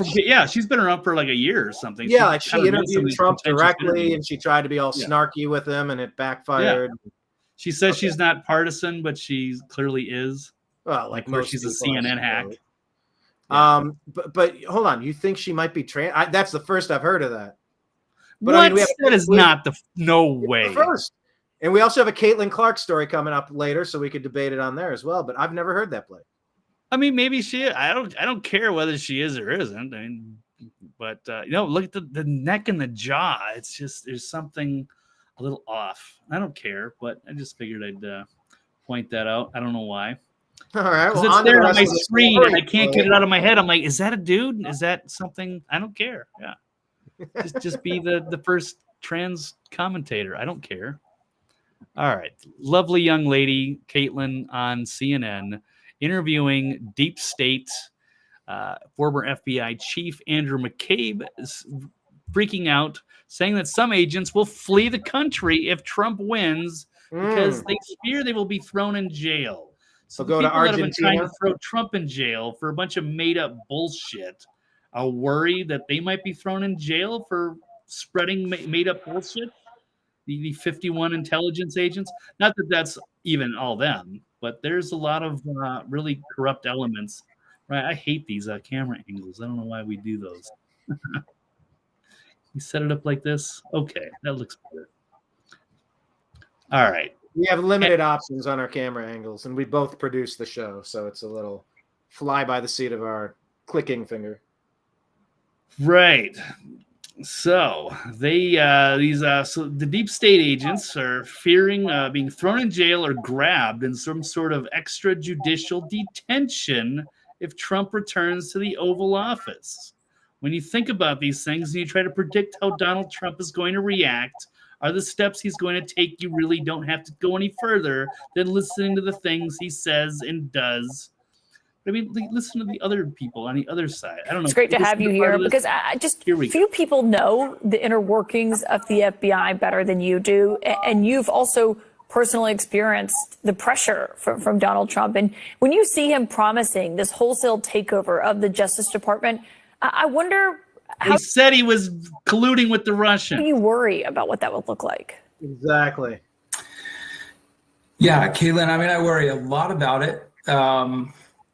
She's been around for like a year or something. Yeah, like she interviewed Trump directly, and she tried to be all snarky with him, and it backfired. Yeah. She says she's not partisan, but she clearly is. Well, like most she's a CNN hack. Yeah. But hold on, you think she might be trans? That's the first I've heard of that. But what? That is not the no way. The first, and we also have a Caitlin Clark story coming up later, so we could debate it on there as well. But I've never heard that play. I mean, maybe she. I don't care whether she is or isn't. I mean, but look at the neck and the jaw. It's just there's something a little off. I don't care, but I just figured I'd point that out. I don't know why. All right, well, it's there on my screen and I can't get it out of my head. I'm like, is that a dude? Is that something? I don't care. Yeah, just be the first trans commentator. I don't care. All right, lovely young lady Caitlin on CNN interviewing deep state former FBI chief Andrew McCabe is freaking out, saying that some agents will flee the country if Trump wins because they fear they will be thrown in jail. So go to Argentina. That have been trying to throw Trump in jail for a bunch of made-up bullshit are worried that they might be thrown in jail for spreading made-up bullshit. The 51 intelligence agents. Not that that's even all them, but there's a lot of really corrupt elements. Right? I hate these camera angles. I don't know why we do those. You set it up like this? Okay, that looks better. All right. We have limited options on our camera angles, and we both produce the show, so it's a little fly by the seat of our clicking finger. Right. So so the deep state agents are fearing being thrown in jail or grabbed in some sort of extrajudicial detention if Trump returns to the Oval Office. When you think about these things and you try to predict how Donald Trump is going to react, are the steps he's going to take, you really don't have to go any further than listening to the things he says and does. I mean, listen to the other people on the other side. I don't know. It's great to have you here because I just few people know the inner workings of the FBI better than you do. And you've also personally experienced the pressure from Donald Trump. And when you see him promising this wholesale takeover of the Justice Department, I wonder They said he was colluding with the Russians. How do you worry about what that would look like? Exactly. Yeah, Caitlin, I mean, I worry a lot about it.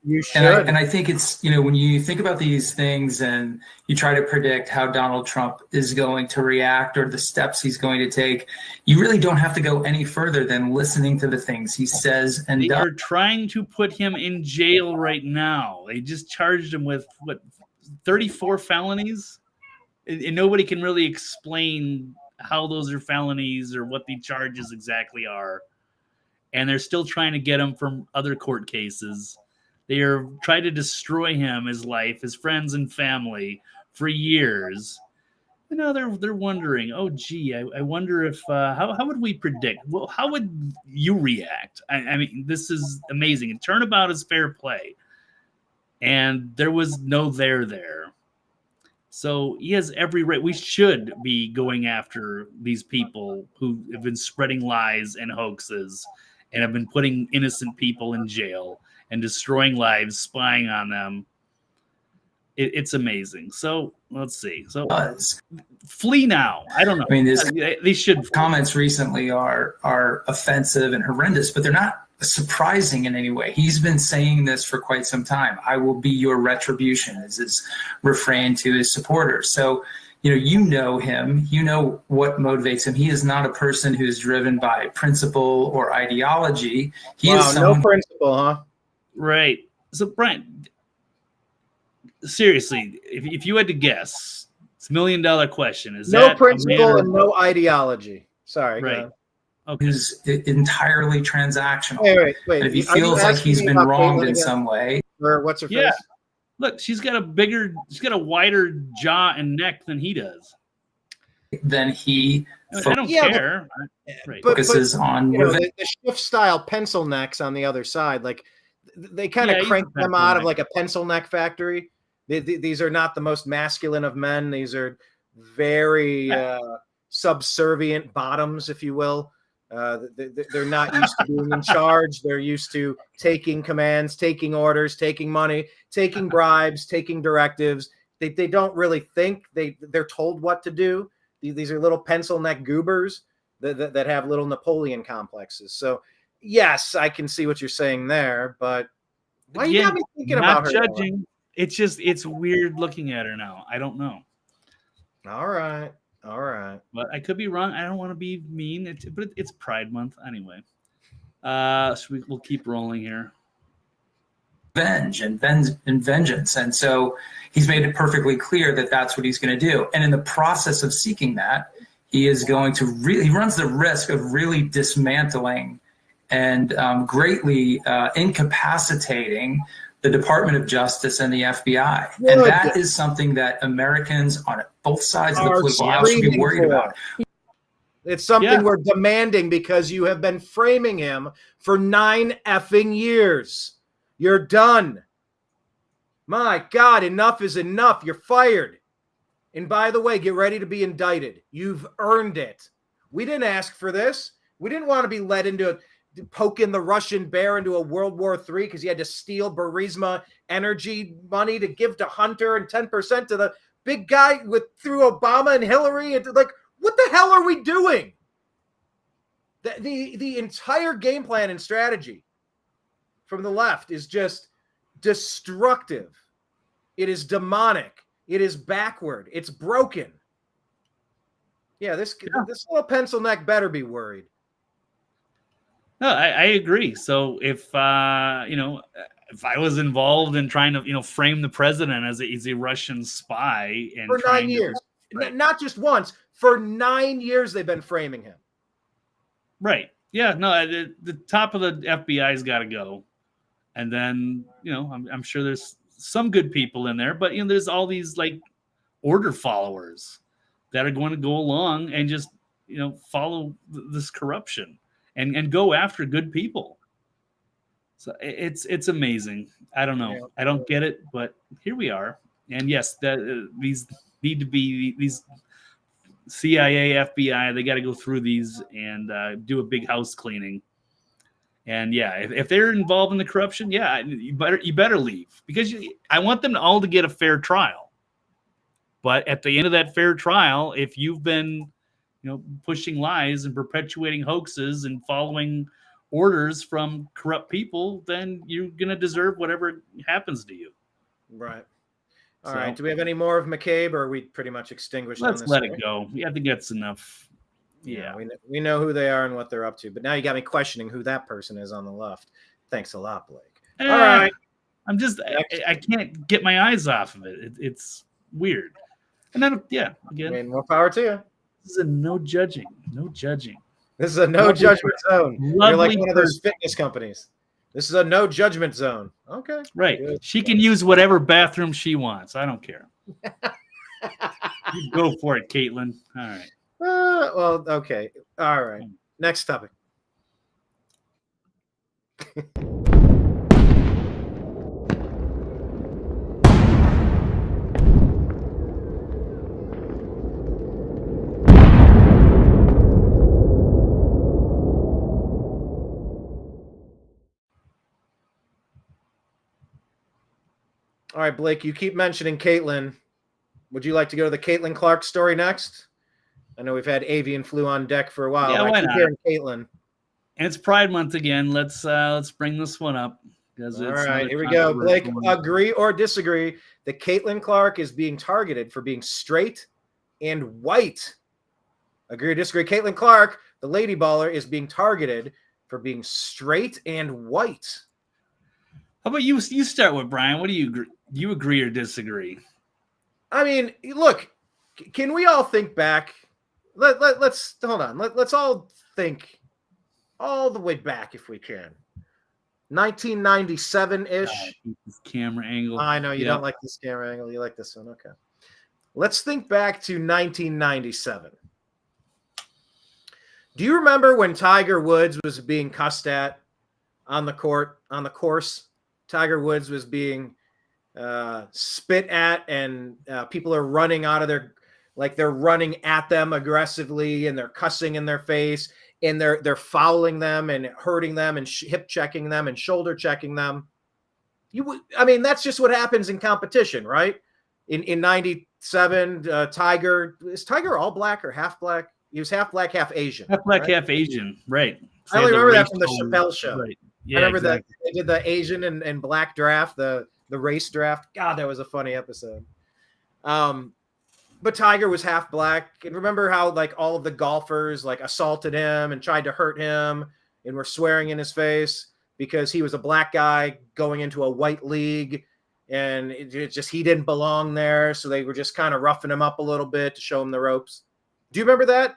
You should. And I think it's, when you think about these things and you try to predict how Donald Trump is going to react or the steps he's going to take, you really don't have to go any further than listening to the things he says and does. They are trying to put him in jail right now. They just charged him with, 34 felonies? And nobody can really explain how those are felonies or what the charges exactly are. And they're still trying to get him from other court cases. They are trying to destroy him, his life, his friends and family for years. They're wondering, oh, gee, I wonder if, how would we predict? Well, how would you react? I mean, this is amazing. And turnabout is fair play. And there was no there. So he has every right. We should be going after these people who have been spreading lies and hoaxes and have been putting innocent people in jail and destroying lives, spying on them. It's amazing. So let's see. So flee now. I don't know. I mean, they should. Comments recently are offensive and horrendous, but they're not surprising in any way. He's been saying this for quite some time. I will be your retribution, is his refrain to his supporters. So, you know him, you know what motivates him. He is not a person who is driven by principle or ideology. He is someone no principle, huh? Right. So, Brian, seriously, if you had to guess, it's $1 million question. Is no that principle and no ideology? Sorry. Right. Okay. is entirely transactional. Wait. And if he feels like he's been wronged in some way, or what's her face? Yeah. Look, she's got a wider jaw and neck than he does. then he I don't care. focuses on the shift style pencil necks on the other side. Like they kind of crank them out of like a pencil neck factory. These are not the most masculine of men. These are very subservient bottoms, if you will. They're not used to being in charge. They're used to taking commands, taking orders, taking money, taking bribes, taking directives. They don't really think. They're told what to do. These are little pencil neck goobers that have little Napoleon complexes. So yes, I can see what you're saying there, but why you got me thinking about her? Judging. It's weird looking at her now. I don't know. All right. But I could be wrong. I don't want to be mean, but it's Pride Month anyway. So we'll keep rolling here. Vengeance. And so he's made it perfectly clear that that's what he's going to do. And in the process of seeking that, he is going to he runs the risk of really dismantling and greatly incapacitating the Department of Justice and the FBI. And that is something that Americans on both sides of the political aisle should be worried about. It's something we're demanding because you have been framing him for 9 effing years. You're done. My God, enough is enough. You're fired. And by the way, get ready to be indicted. You've earned it. We didn't ask for this. We didn't want to be led into poking the Russian bear into a World War III because he had to steal Burisma energy money to give to Hunter and 10% to the big guy through Obama and Hillary. And like, what the hell are we doing? The entire game plan and strategy from the left is just destructive. It is demonic. It is backward. It's broken. Yeah, this little pencil neck better be worried. No, I agree. So if I was involved in trying to frame the president as a Russian spy and for 9 years, not just once, for 9 years they've been framing him. Right. Yeah. No, the top of the FBI's got to go, and then I'm sure there's some good people in there, but there's all these like order followers that are going to go along and just follow this corruption. And go after good people. So it's amazing. I don't know. I don't get it, but here we are. And yes, these need to be these CIA, FBI. They got to go through these and do a big house cleaning. And if they're involved in the corruption, you better leave because I want them all to get a fair trial. But at the end of that fair trial, if you've been, pushing lies and perpetuating hoaxes and following orders from corrupt people, then you're going to deserve whatever happens to you. Right. All right. Do we have any more of McCabe, or are we pretty much extinguished on this? Let's let it go. I think that's enough. Yeah. We know who they are and what they're up to. But now you got me questioning who that person is on the left. Thanks a lot, Blake. All right. I'm just, I can't get my eyes off of it. It's weird. And then, again, more power to you. This is a no judging. This is a no judgment zone. You're like one of those fitness companies. This is a no judgment zone. Okay. Right. Good. She can use whatever bathroom she wants. I don't care. You go for it, Caitlin. All right. Well, okay. All right. Next topic. All right, Blake, you keep mentioning Caitlin. Would you like to go to the Caitlin Clark story next? I know we've had avian flu on deck for a while. Yeah, why not? Caitlin. And it's Pride Month again. Let's bring this one up. All right, here we go. Blake, agree or disagree that Caitlin Clark is being targeted for being straight and white? Agree or disagree? Caitlin Clark, the lady baller, is being targeted for being straight and white. How about you start with Brian? What do you agree? Do you agree or disagree? I mean, look, can we all think back? Let's hold on. Let's all think all the way back if we can. 1997-ish. This camera angle. I know you don't like this camera angle. You like this one. Okay. Let's think back to 1997. Do you remember when Tiger Woods was being cussed at on the course? Tiger Woods was being spit at, and people are running out of they're running at them aggressively, and they're cussing in their face, and they're fouling them and hurting them and hip checking them and shoulder checking them. That's just what happens in competition, right? In 97, Tiger, is Tiger all black or half black? He was half black, half Asian. Half black, right? Half Asian, right. I only remember that from the Chappelle show. Right. Yeah, I remember that they did the Asian and black draft, the race draft. God, that was a funny episode. But Tiger was half black. And remember how all of the golfers assaulted him and tried to hurt him and were swearing in his face because he was a black guy going into a white league, and he didn't belong there. So they were just kind of roughing him up a little bit to show him the ropes. Do you remember that?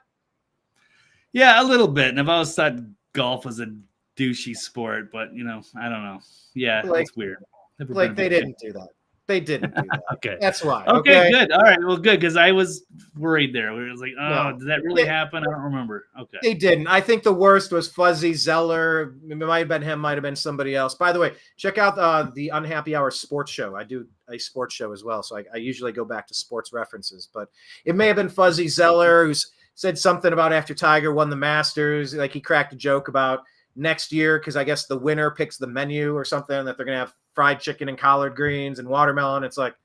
Yeah, a little bit. And I've always thought golf was a douchey sport, but I don't know. Yeah, it's weird. They didn't do that. They didn't do that. Okay. That's why. Okay, good. All right. Well, good, because I was worried there. We was like, did that really happen? I don't remember. Okay. They didn't. I think the worst was Fuzzy Zeller. It might have been him, might have been somebody else. By the way, check out the Unhappy Hour sports show. I do a sports show as well, so I usually go back to sports references. But it may have been Fuzzy Zeller who said something about after Tiger won the Masters, he cracked a joke about next year, because I guess the winner picks the menu or something, that they're going to have fried chicken and collard greens and watermelon. It's like,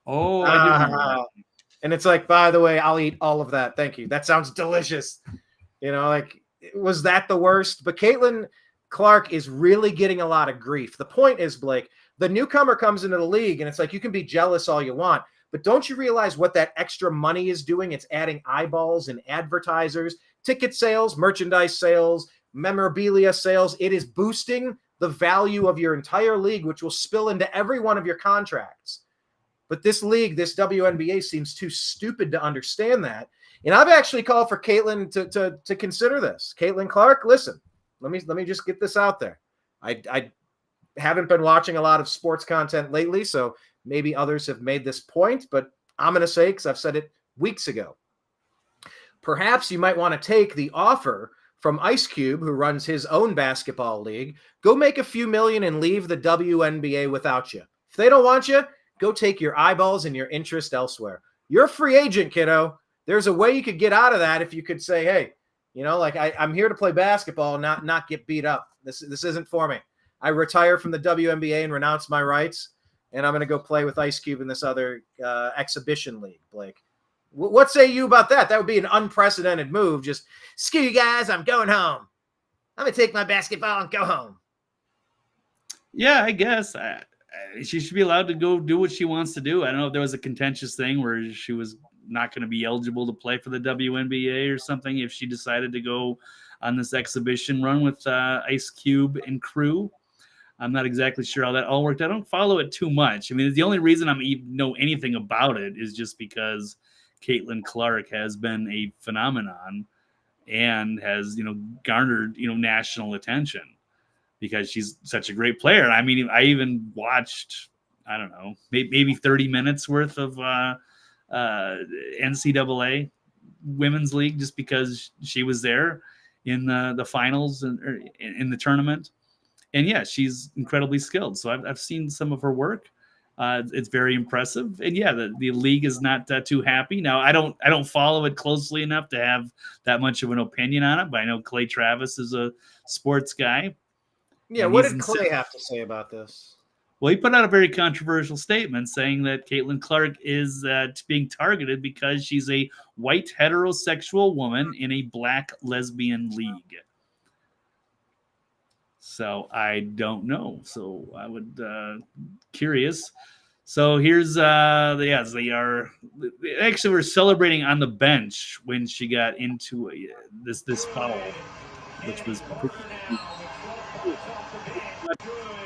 I do. And it's like, by the way, I'll eat all of that. Thank you. That sounds delicious. Was that the worst? But Caitlin Clark is really getting a lot of grief. The point is, Blake, the newcomer comes into the league, and it's like, you can be jealous all you want, but don't you realize what that extra money is doing? It's adding eyeballs and advertisers, ticket sales, merchandise sales, memorabilia sales. It is boosting the value of your entire league, which will spill into every one of your contracts. But this league, this WNBA, seems too stupid to understand that. And I've actually called for Caitlin to consider this. Caitlin Clark, listen, let me just get this out there. I haven't been watching a lot of sports content lately, so maybe others have made this point, but I'm going to say, because I've said it weeks ago, perhaps you might want to take the offer from Ice Cube, who runs his own basketball league. Go make a few million and leave the WNBA without you. If they don't want you, go take your eyeballs and your interest elsewhere. You're a free agent, kiddo. There's a way you could get out of that if you could say, hey, I'm here to play basketball, not get beat up. This isn't for me. I retire from the WNBA and renounce my rights. and I'm going to go play with Ice Cube in this other exhibition league, Blake. What say you about that? That would be an unprecedented move. Just, screw you guys, I'm going home. I'm going to take my basketball and go home. Yeah, I guess. She should be allowed to go do what she wants to do. I don't know if there was a contentious thing where she was not going to be eligible to play for the WNBA or something if she decided to go on this exhibition run with Ice Cube and crew. I'm not exactly sure how that all worked. I don't follow it too much. I mean, the only reason I know anything about it is just because Caitlin Clark has been a phenomenon and has, garnered, national attention because she's such a great player. I mean, I even watched, I don't know, maybe 30 minutes worth of NCAA Women's League just because she was there in the finals and in the tournament. And yeah, she's incredibly skilled. So I've seen some of her work. It's very impressive. And yeah, the league is not too happy. Now, I don't follow it closely enough to have that much of an opinion on it, but I know Clay Travis is a sports guy. Yeah, what did Clay have to say about this? Well, he put out a very controversial statement saying that Caitlin Clark is being targeted because she's a white heterosexual woman in a black lesbian league. So I don't know. So I would curious. So here's they are actually we're celebrating on the bench when she got into this foul, which was.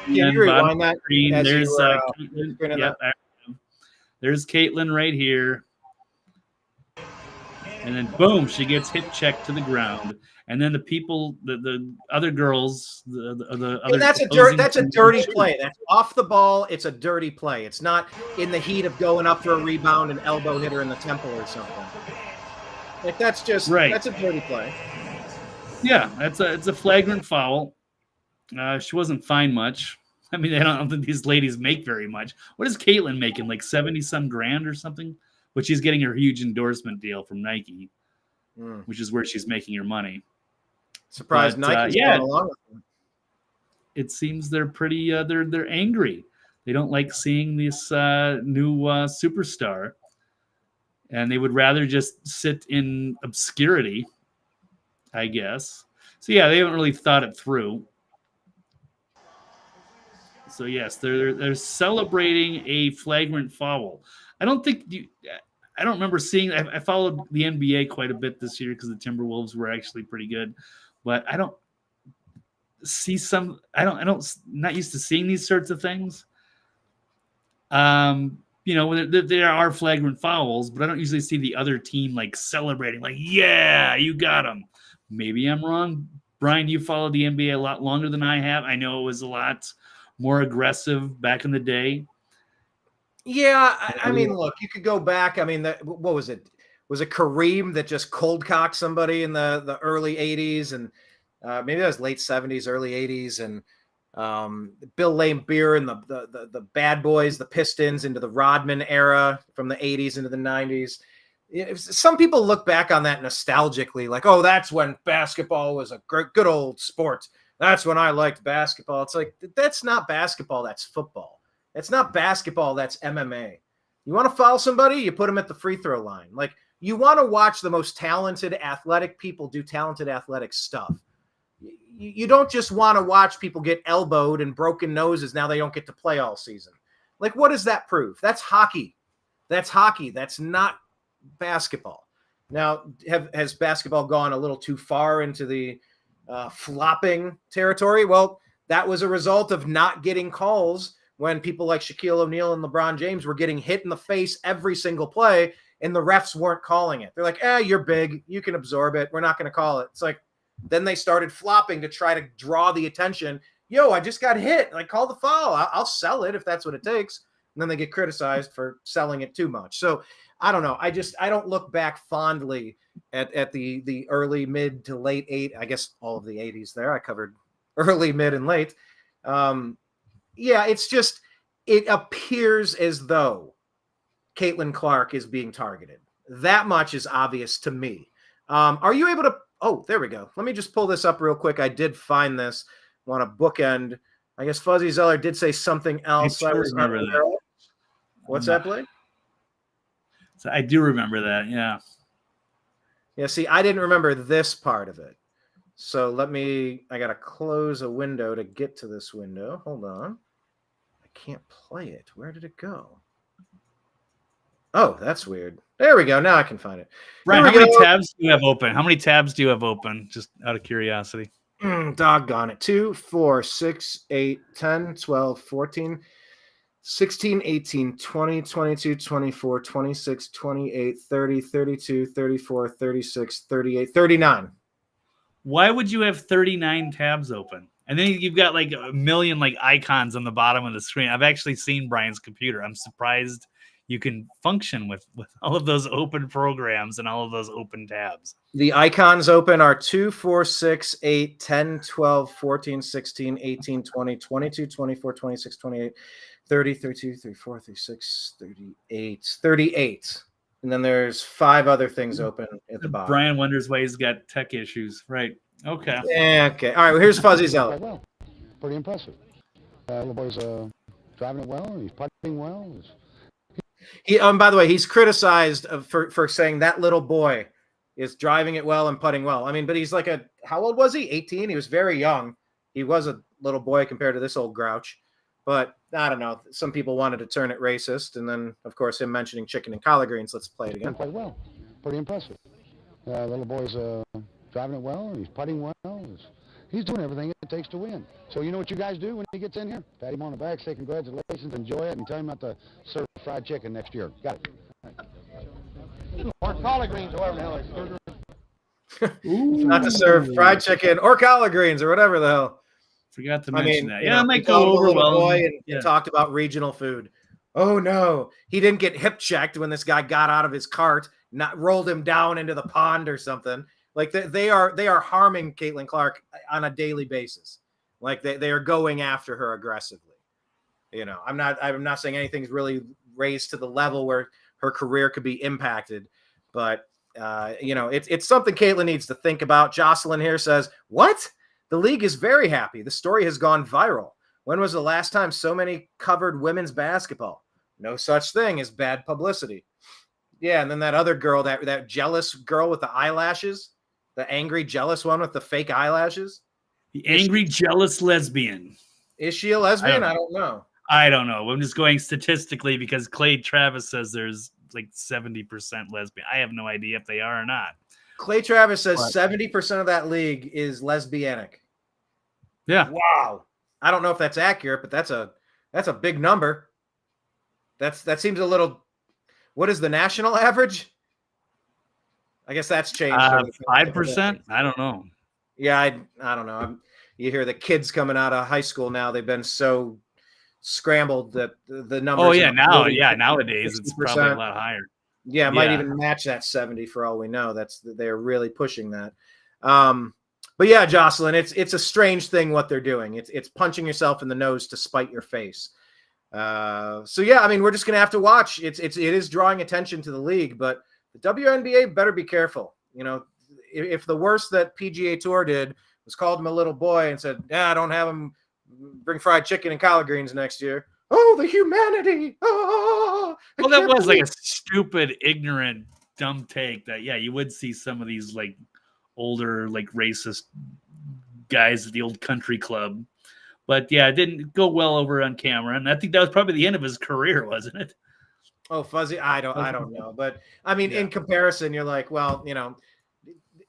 Can you rewind that? There's Caitlin. Yep, there's Caitlin right here. And then boom, she gets hip checked to the ground. And then the people, the other girls, the other. That's a dirty play. That's off the ball. It's a dirty play. It's not in the heat of going up for a rebound and elbow hit her in the temple or something. Like that's just right. That's a dirty play. Yeah, it's a flagrant foul. She wasn't fined much. I mean, I don't think these ladies make very much. What is Caitlin making? Like 70-some grand or something? But she's getting her huge endorsement deal from Nike, which is where she's making her money. Surprised Nike's going along with them. It seems they're pretty. They're angry. They don't like seeing this new superstar, and they would rather just sit in obscurity, I guess. So yeah, they haven't really thought it through. So yes, they're celebrating a flagrant foul. I don't remember seeing. I followed the NBA quite a bit this year because the Timberwolves were actually pretty good, but I don't see some. Not used to seeing these sorts of things. There are flagrant fouls, but I don't usually see the other team like celebrating, like, yeah, you got them. Maybe I'm wrong. Brian, you followed the NBA a lot longer than I have. I know it was a lot more aggressive back in the day. Yeah, I mean, look, you could go back. I mean, what was it? Was it Kareem that just cold cocked somebody in the early 80s? And maybe that was late 70s, early 80s. And Bill Laimbeer and the Bad Boys, the Pistons, into the Rodman era from the 80s into the 90s. Some people look back on that nostalgically, like, oh, that's when basketball was a good old sport. That's when I liked basketball. It's like, that's not basketball. That's football. It's not basketball. That's MMA. You want to foul somebody? You put them at the free throw line. Like, you want to watch the most talented athletic people do talented athletic stuff. You don't just want to watch people get elbowed and broken noses. Now they don't get to play all season. Like, what does that prove? That's hockey. That's hockey. That's not basketball. Now, has basketball gone a little too far into the flopping territory? Well, that was a result of not getting calls when people like Shaquille O'Neal and LeBron James were getting hit in the face every single play and the refs weren't calling it. They're like, you're big. You can absorb it. We're not going to call it. It's like, then they started flopping to try to draw the attention. Yo, I just got hit. Like, call the foul. I'll sell it if that's what it takes. And then they get criticized for selling it too much. So I don't know. I don't look back fondly at the early, mid to late I guess all of the 80s there. I covered early, mid, and late. It's just, it appears as though Caitlin Clark is being targeted. That much is obvious to me. Are you able to, there we go. Let me just pull this up real quick. I did find this. Want to bookend I guess Fuzzy Zeller did say something else. I was remember unaware that. of. What's that, Blake? So I do remember that. Yeah. Yeah. See, I didn't remember this part of it. So I got to close a window to get to this window. Hold on. I can't play it. Where did it go? Oh, that's weird. There we go. Now I can find it. Brian, how many tabs do you have open? How many tabs do you have open? Just out of curiosity. Doggone it. 2, 4, 6, 8, 10, 12, 14, 16, 18, 20, 22, 24, 26, 28, 30, 32, 34, 36, 38, 39. Why would you have 39 tabs open? And then you've got like a million like icons on the bottom of the screen. I've actually seen Brian's computer. I'm surprised you can function with all of those open programs and all of those open tabs. The icons open are 2, 4, 6, 8, 10, 12, 14, 16, 18, 20, 22, 24, 26, 28, 30, 32, 34, 36, 38, 38. And then there's 5 other things open at the bottom. Brian wonders why he's got tech issues. Right. Okay. Yeah, okay. All right. Well, here's Fuzzy Zeller. Well, pretty impressive. Little boy's driving it well. He's putting well. By the way, he's criticized for saying that little boy is driving it well and putting well. I mean, but he's like how old was he? 18. He was very young. He was a little boy compared to this old grouch. But I don't know. Some people wanted to turn it racist, and then of course him mentioning chicken and collard greens. Let's play it again. Quite well. Pretty impressive. Little boy's driving it well. He's putting well. He's doing everything it takes to win. So you know what you guys do when he gets in here? Pat him on the back, say congratulations, enjoy it, and tell him not to serve fried chicken next year. Got it. Right. Or collard greens, or whatever the hell. Not to serve fried chicken or collard greens or whatever the hell. Forgot to mention that. Yeah, it might go over well. And talked about regional food. Oh no, he didn't get hip checked when this guy got out of his cart, not rolled him down into the pond or something. Like they are harming Caitlin Clark on a daily basis. Like they are going after her aggressively. You know, I'm not saying anything's really raised to the level where her career could be impacted, but it's something Caitlin needs to think about. Jocelyn here says, "What? The league is very happy. The story has gone viral. When was the last time so many covered women's basketball? No such thing as bad publicity." Yeah, and then that other girl, that jealous girl with the eyelashes. The angry, jealous one with the fake eyelashes? The angry, jealous lesbian. Is she a lesbian? I don't know. I don't know. I'm just going statistically because Clay Travis says there's like 70% lesbian. I have no idea if they are or not. Clay Travis says 70% of that league is lesbianic. Yeah. Wow. I don't know if that's accurate, but that's a big number. That seems a little. What is the national average? I guess that's changed. 5%? I don't know. Yeah, I don't know. You hear the kids coming out of high school now. They've been so scrambled that the numbers. Oh, yeah. Nowadays it's probably a lot higher. Yeah, it might even match that 70 for all we know. They're really pushing that. But yeah, Jocelyn, it's a strange thing what they're doing. It's punching yourself in the nose to spite your face. So yeah, I mean, we're just gonna have to watch. It is drawing attention to the league, but the WNBA better be careful. You know, if the worst that PGA Tour did was called him a little boy and said, "Yeah, don't have him bring fried chicken and collard greens next year." Oh, the humanity! Oh, well, that was like a stupid, ignorant, dumb take. That you would see some of these like older, like racist guys at the old country club. But yeah, it didn't go well over on camera, and I think that was probably the end of his career, wasn't it? Oh, Fuzzy, I don't know, but I mean, in comparison, you're like, well, you know,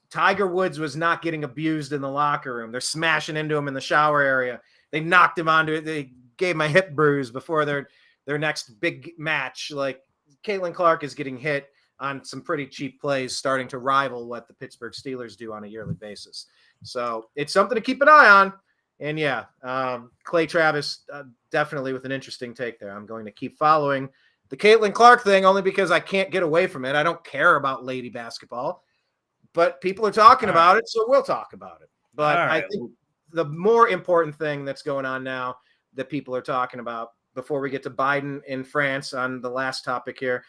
Tiger Woods was not getting abused in the locker room. They're smashing into him in the shower area. They knocked him onto it. They gave him a hip bruise before their next big match. Like Caitlin Clark is getting hit on some pretty cheap plays, starting to rival what the Pittsburgh Steelers do on a yearly basis. So it's something to keep an eye on. And yeah, Clay Travis definitely with an interesting take there. I'm going to keep following the Caitlin Clark thing only because I can't get away from it. I don't care about lady basketball, but people are talking about it, so we'll talk about it. But I think the more important thing that's going on now that people are talking about before we get to Biden in France on the last topic here.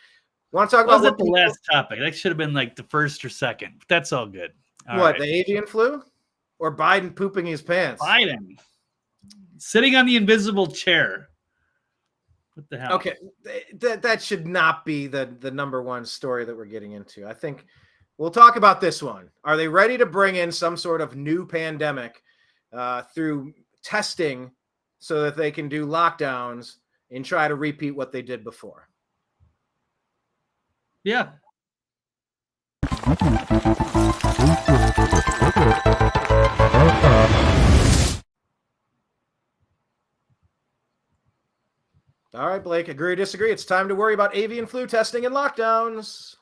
Want to talk about the last topic? That should have been like the first or second. But that's all good. The avian flu or Biden pooping his pants? Biden. Sitting on the invisible chair. What the hell? Okay, that should not be the number one story that we're getting into. I think we'll talk about this one. Are they ready to bring in some sort of new pandemic through testing so that they can do lockdowns and try to repeat what they did before? Yeah. All right, Blake, agree or disagree? It's time to worry about avian flu testing and lockdowns.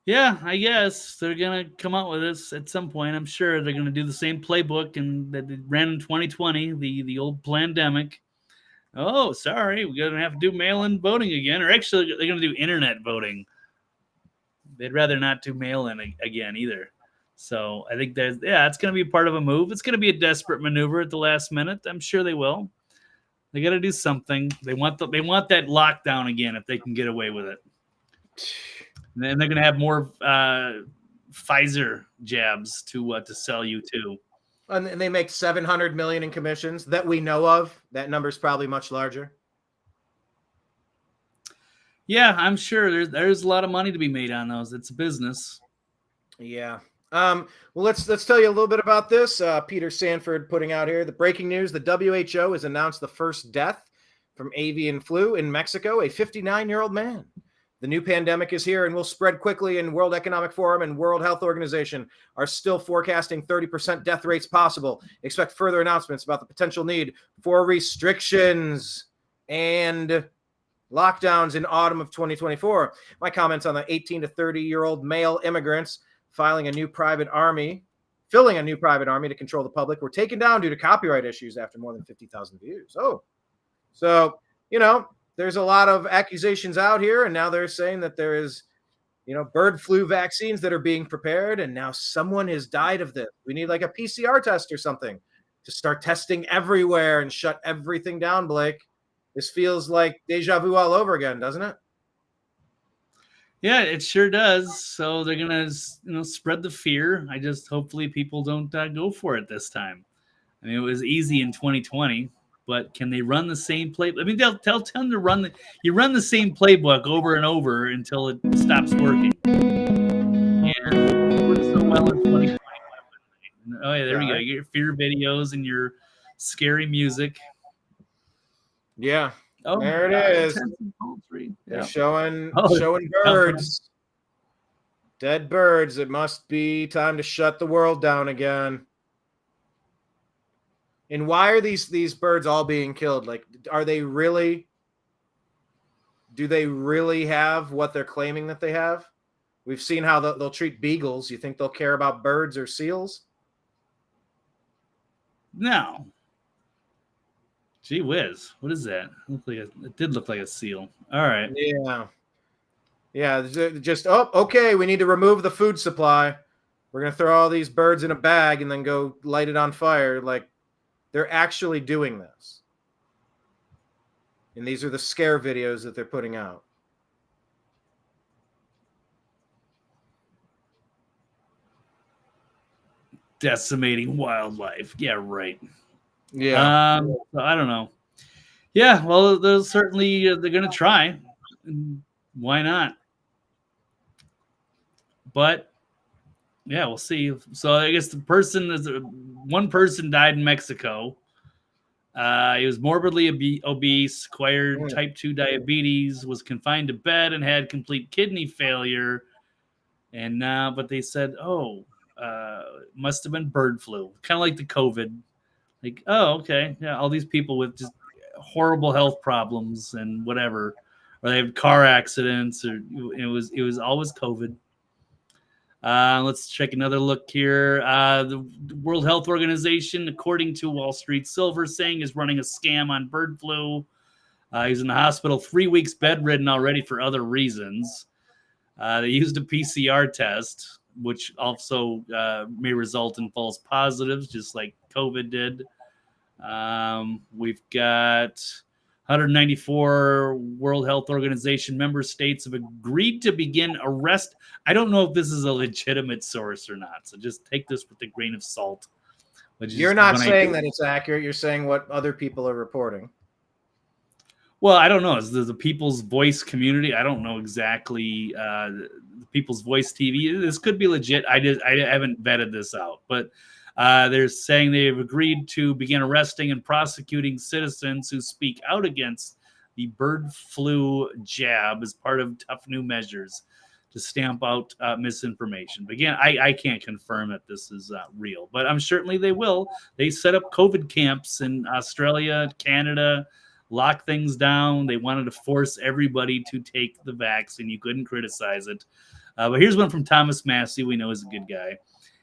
Yeah, I guess they're going to come out with this at some point. I'm sure they're going to do the same playbook and that they ran in 2020, the old pandemic. Oh, sorry, we're going to have to do mail-in voting again. Or actually, they're going to do internet voting. They'd rather not do mail-in again either. So I think it's going to be part of a move. It's going to be a desperate maneuver at the last minute. I'm sure they will. They got to do something. They want that lockdown again if they can get away with it. And then they're going to have more Pfizer jabs to sell you too. And they make $700 million in commissions that we know of. That number's probably much larger. Yeah, I'm sure there's a lot of money to be made on those. It's a business. Yeah. Well, let's tell you a little bit about this. Peter Sanford putting out here the breaking news: the WHO has announced the first death from avian flu in Mexico, a 59-year-old man. The new pandemic is here and will spread quickly, and World Economic Forum and World Health Organization are still forecasting 30% death rates possible. Expect further announcements about the potential need for restrictions and lockdowns in autumn of 2024. My comments on the 18 to 30-year-old male immigrants filling a new private army to control the public were taken down due to copyright issues after more than 50,000 views. Oh, so, there's a lot of accusations out here, and now they're saying that there is, bird flu vaccines that are being prepared, and now someone has died of this. We need like a PCR test or something to start testing everywhere and shut everything down, Blake. This feels like deja vu all over again, doesn't it? Yeah, it sure does. So they're gonna, spread the fear. I just hopefully people don't go for it this time. I mean, it was easy in 2020, but can they run the same play? I mean, they'll tell them to run the same playbook over and over until it stops working. And it worked so well in 2020. Oh yeah, there we go. You get your fear videos and your scary music. Yeah. Oh, there it is. They're showing birds. Dead birds. It must be time to shut the world down again. And why are these birds all being killed? Like, do they really have what they're claiming that they have? We've seen how they'll treat beagles. You think they'll care about birds or seals? No. Gee whiz. What is that? It did look like a seal. All right. Yeah. Just, okay. We need to remove the food supply. We're going to throw all these birds in a bag and then go light it on fire. Like, they're actually doing this. And these are the scare videos that they're putting out. Decimating wildlife. Yeah, right. Yeah. I don't know. Yeah, well, they're going to try. Why not? But yeah, we'll see. So I guess one person died in Mexico. He was morbidly obese, acquired type 2 diabetes, was confined to bed, and had complete kidney failure. And but they said, must have been bird flu, kind of like the COVID. Like, okay, yeah, all these people with just horrible health problems and whatever, or they have car accidents, or it was always COVID. Let's check another look here. The World Health Organization, according to Wall Street Silver, saying is running a scam on bird flu. He's in the hospital 3 weeks, bedridden already for other reasons. They used a PCR test, which also may result in false positives, just like COVID did. We've got 194 World Health Organization member states have agreed to begin arrest. I don't know if this is a legitimate source or not, so just take this with a grain of salt. You're not saying that it's accurate. You're saying what other people are reporting. Well, I don't know. Is the People's Voice community? I don't know exactly. The People's Voice TV. This could be legit. I haven't vetted this out, but they're saying they've agreed to begin arresting and prosecuting citizens who speak out against the bird flu jab as part of tough new measures to stamp out misinformation. But again, I can't confirm that this is real, but I'm certainly they will. They set up COVID camps in Australia, Canada, lock things down. They wanted to force everybody to take the vaccine. You couldn't criticize it. But here's one from Thomas Massey. We know is a good guy. It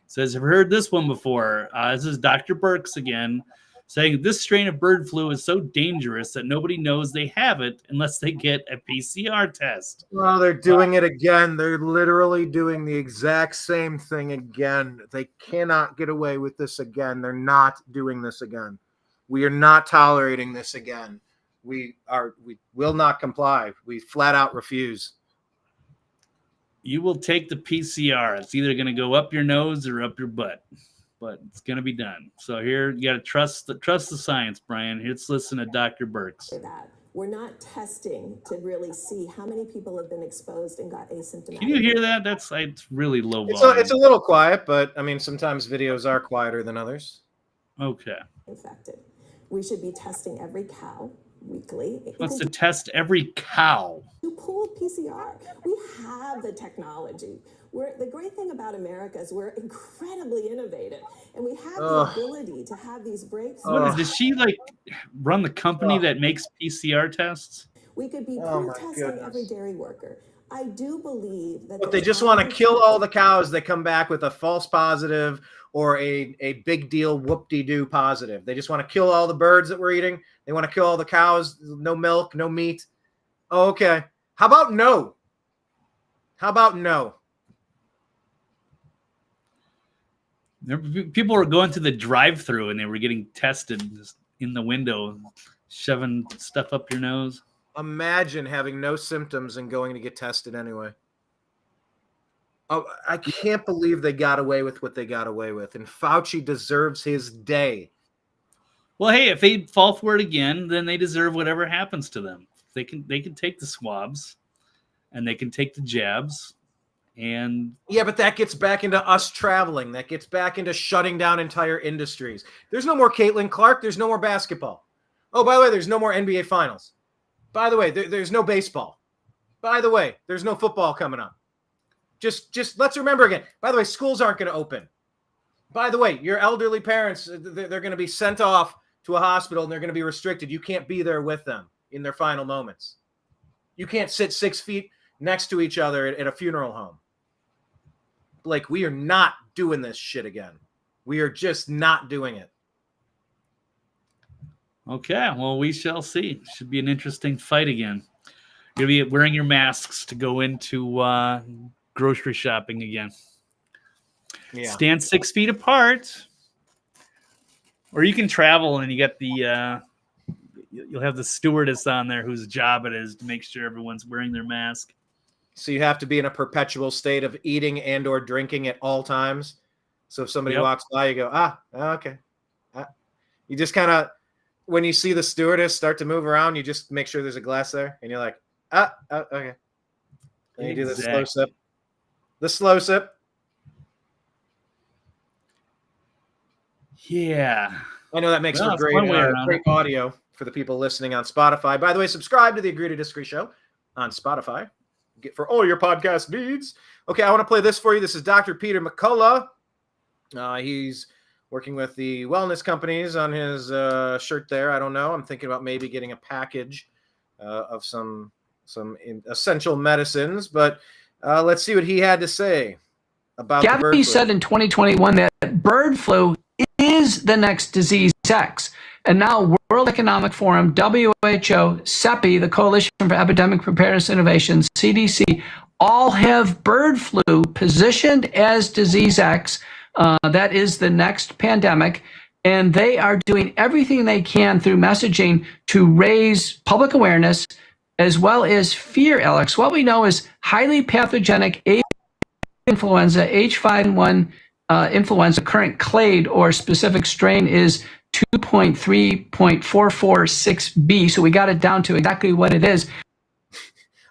says, have you heard this one before? This is Dr. Birx again, saying this strain of bird flu is so dangerous that nobody knows they have it unless they get a PCR test. Well, they're doing it again. They're literally doing the exact same thing again. They cannot get away with this again. They're not doing this again. We are not tolerating this again. We will not comply. We flat out refuse. You will take the PCR. It's either going to go up your nose or up your butt, but it's going to be done. So here you got to trust the science, Brian. Let's listen to Dr. Birx. We're not testing to really see how many people have been exposed and got asymptomatic. Can you hear that? It's really low volume. It's a little quiet, but I mean, sometimes videos are quieter than others. Okay. Infected. We should be testing every cow weekly. Wants to test every cow. You pull PCR. We have the technology. The great thing about America is we're incredibly innovative, and we have the ability to have these breakthroughs. Does she run the company that makes PCR tests? We could be testing every dairy worker. I do believe that. But they just want to kill all the cows that come back with a false positive or a big deal whoop-de-doo positive. They just want to kill all the birds that we're eating. They want to kill all the cows. No milk, no meat. Oh, okay. How about no? How about no? People were going to the drive-thru and they were getting tested in the window, shoving stuff up your nose. Imagine having no symptoms and going to get tested anyway. Oh, I can't believe they got away with what they got away with. And Fauci deserves his day. Well, hey, if they fall for it again, then they deserve whatever happens to them. They can take the swabs and they can take the jabs. And yeah, but that gets back into us traveling. That gets back into shutting down entire industries. There's no more Caitlin Clark. There's no more basketball. Oh, by the way, there's no more NBA finals. By the way, there's no baseball. By the way, there's no football coming up. Just let's remember again. By the way, schools aren't going to open. By the way, your elderly parents, they're going to be sent off to a hospital and they're going to be restricted. You can't be there with them in their final moments. You can't sit 6 feet next to each other at a funeral home. Like, we are not doing this shit again. We are just not doing it. Okay, well, we shall see. Should be an interesting fight again. You're going to be wearing your masks to go into grocery shopping again. Yeah. Stand 6 feet apart. Or you can travel and you get the you'll have the stewardess on there whose job it is to make sure everyone's wearing their mask. So you have to be in a perpetual state of eating and or drinking at all times. So if somebody walks by, you go, okay. You just kind of, when you see the stewardess start to move around, you just make sure there's a glass there. And you're like, okay. And you do the slow sip. The slow sip. Yeah. I know that makes for great audio for the people listening on Spotify. By the way, subscribe to the Agree to Disagree show on Spotify. Get for all your podcast needs. Okay, I want to play this for you. This is Dr. Peter McCullough. He's working with the wellness companies on his shirt there. I don't know. I'm thinking about maybe getting a package of some essential medicines. But let's see what he had to say about the bird flu. Gavi said in 2021 that bird flu is the next disease X. And now World Economic Forum, WHO, CEPI, the Coalition for Epidemic Preparedness Innovation, CDC, all have bird flu positioned as disease X. That is the next pandemic. And they are doing everything they can through messaging to raise public awareness as well as fear, Alex. What we know is highly pathogenic influenza H5N1 influenza current clade or specific strain is 2.3.446b. So we got it down to exactly what it is.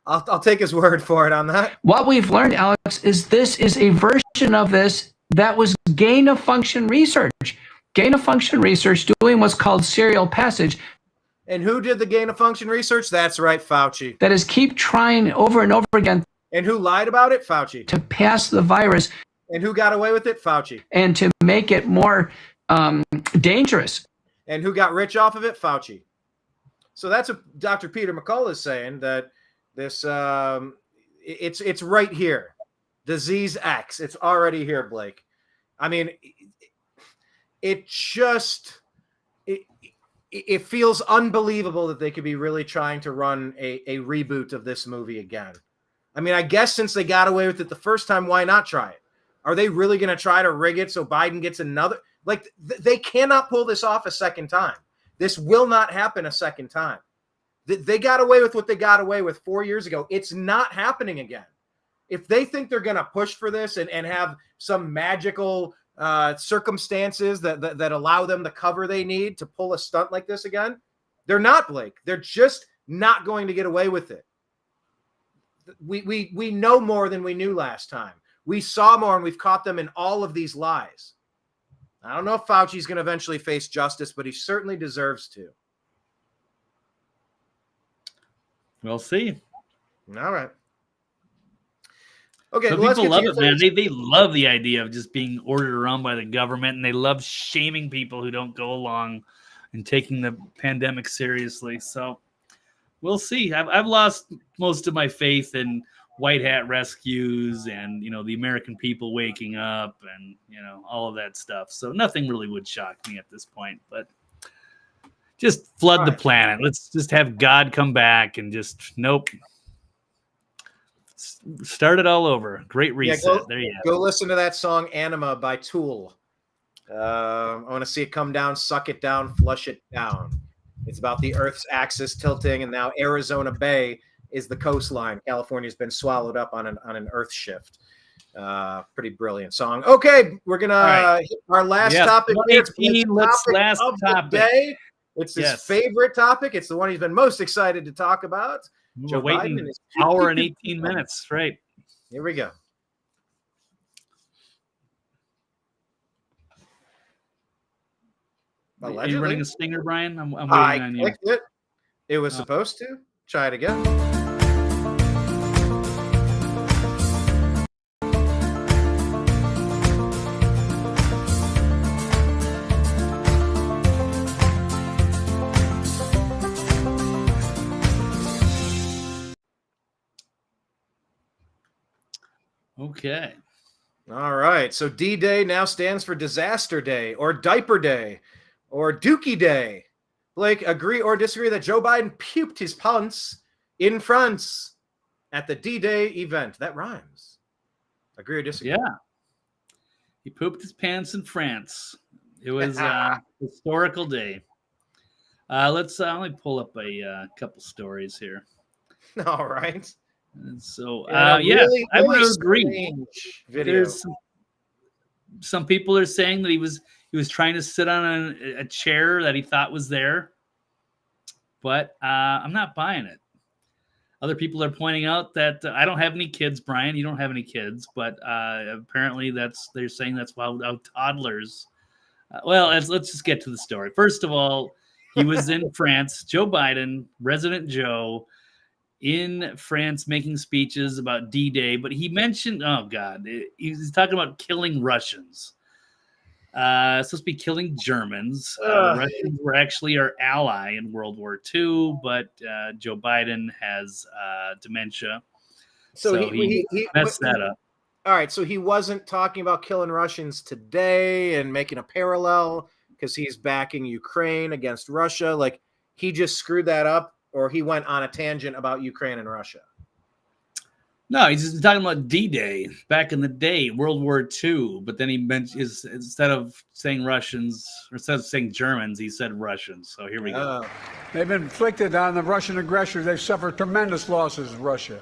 I'll take his word for it on that. What we've learned, Alex, is this is a version of this that was gain-of-function research. Gain-of-function research doing what's called serial passage. And who did the gain-of-function research? That's right, Fauci. That is keep trying over and over again. And who lied about it? Fauci. To pass the virus. And who got away with it? Fauci. And to make it more dangerous. And who got rich off of it? Fauci. So that's what Dr. Peter McCullough is saying, that this it's right here. Disease X. It's already here, Blake. I mean, it feels unbelievable that they could be really trying to run a reboot of this movie again. I mean, I guess since they got away with it the first time, why not try it? Are they really going to try to rig it so Biden gets another? Like, they cannot pull this off a second time. This will not happen a second time. They got away with what they got away with 4 years ago. It's not happening again. If they think they're going to push for this and have some magical circumstances that allow them the cover they need to pull a stunt like this again, they're not, Blake. They're just not going to get away with it. We know more than we knew last time. We saw more, and we've caught them in all of these lies. I don't know if Fauci's going to eventually face justice, but he certainly deserves to. We'll see. All right. Okay, so people love it, man. They love the idea of just being ordered around by the government, and they love shaming people who don't go along and taking the pandemic seriously. So we'll see. I've lost most of my faith in white hat rescues and, you know, the American people waking up and, you know, all of that stuff. So nothing really would shock me at this point, but just flood the planet. Let's just have God come back and just, nope. Start it all over. Great reset. Yeah, there you go listen to that song Anima by Tool. I want to see it come down, suck it down, flush it down. It's about the Earth's axis tilting, and now Arizona Bay is the coastline. California's been swallowed up on an Earth shift. Pretty brilliant song. Okay, we're gonna hit our last topic. It's last topic. The day. It's his favorite topic. It's the one he's been most excited to talk about. We're waiting an hour and 18 minutes. Right. Here we go. Are you running a stinger, Brian? I'm waiting on you. I clicked it. It was supposed to. Try it again. Okay. All right. So D-Day now stands for Disaster Day or Diaper Day or Dookie Day. Blake, agree or disagree that Joe Biden puked his pants in France at the D-Day event? That rhymes. Agree or disagree? Yeah. He pooped his pants in France. It was a historical day. Let me pull up a couple stories here. All right. And so, really, I would agree. Video. There's some people are saying that he was trying to sit on a chair that he thought was there, but I'm not buying it. Other people are pointing out that I don't have any kids, Brian. You don't have any kids, but apparently they're saying that's how toddlers. Let's just get to the story. First of all, he was in France. Joe Biden, Resident Joe, in France making speeches about D-Day, but he mentioned, he's talking about killing Russians. It's supposed to be killing Germans. The Russians were actually our ally in World War II, but Joe Biden has dementia. So he messed that up. All right, so he wasn't talking about killing Russians today and making a parallel because he's backing Ukraine against Russia. Like, he just screwed that up, or he went on a tangent about Ukraine and Russia? No, he's just talking about D-Day back in the day, World War II. But then he mentioned instead of saying Russians, or instead of saying Germans, he said Russians. So here we go. They've inflicted on the Russian aggressors. They've suffered tremendous losses in Russia.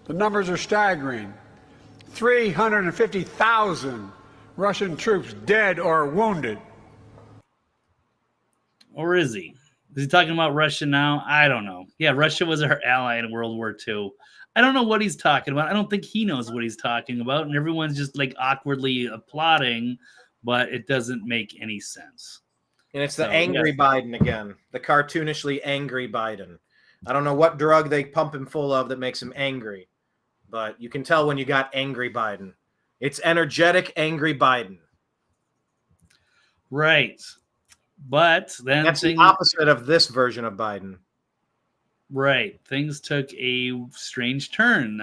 The numbers are staggering. 350,000 Russian troops dead or wounded. Or is he? Is he talking about Russia now? I don't know. Yeah, Russia was our ally in World War II. I don't know what he's talking about. I don't think he knows what he's talking about, and everyone's just like awkwardly applauding, but it doesn't make any sense. And it's the angry Biden again, the cartoonishly angry Biden. I don't know what drug they pump him full of that makes him angry, but you can tell when you got angry Biden. It's energetic, angry Biden. Right. But then that's the opposite of this version of Biden. Right. Things took a strange turn.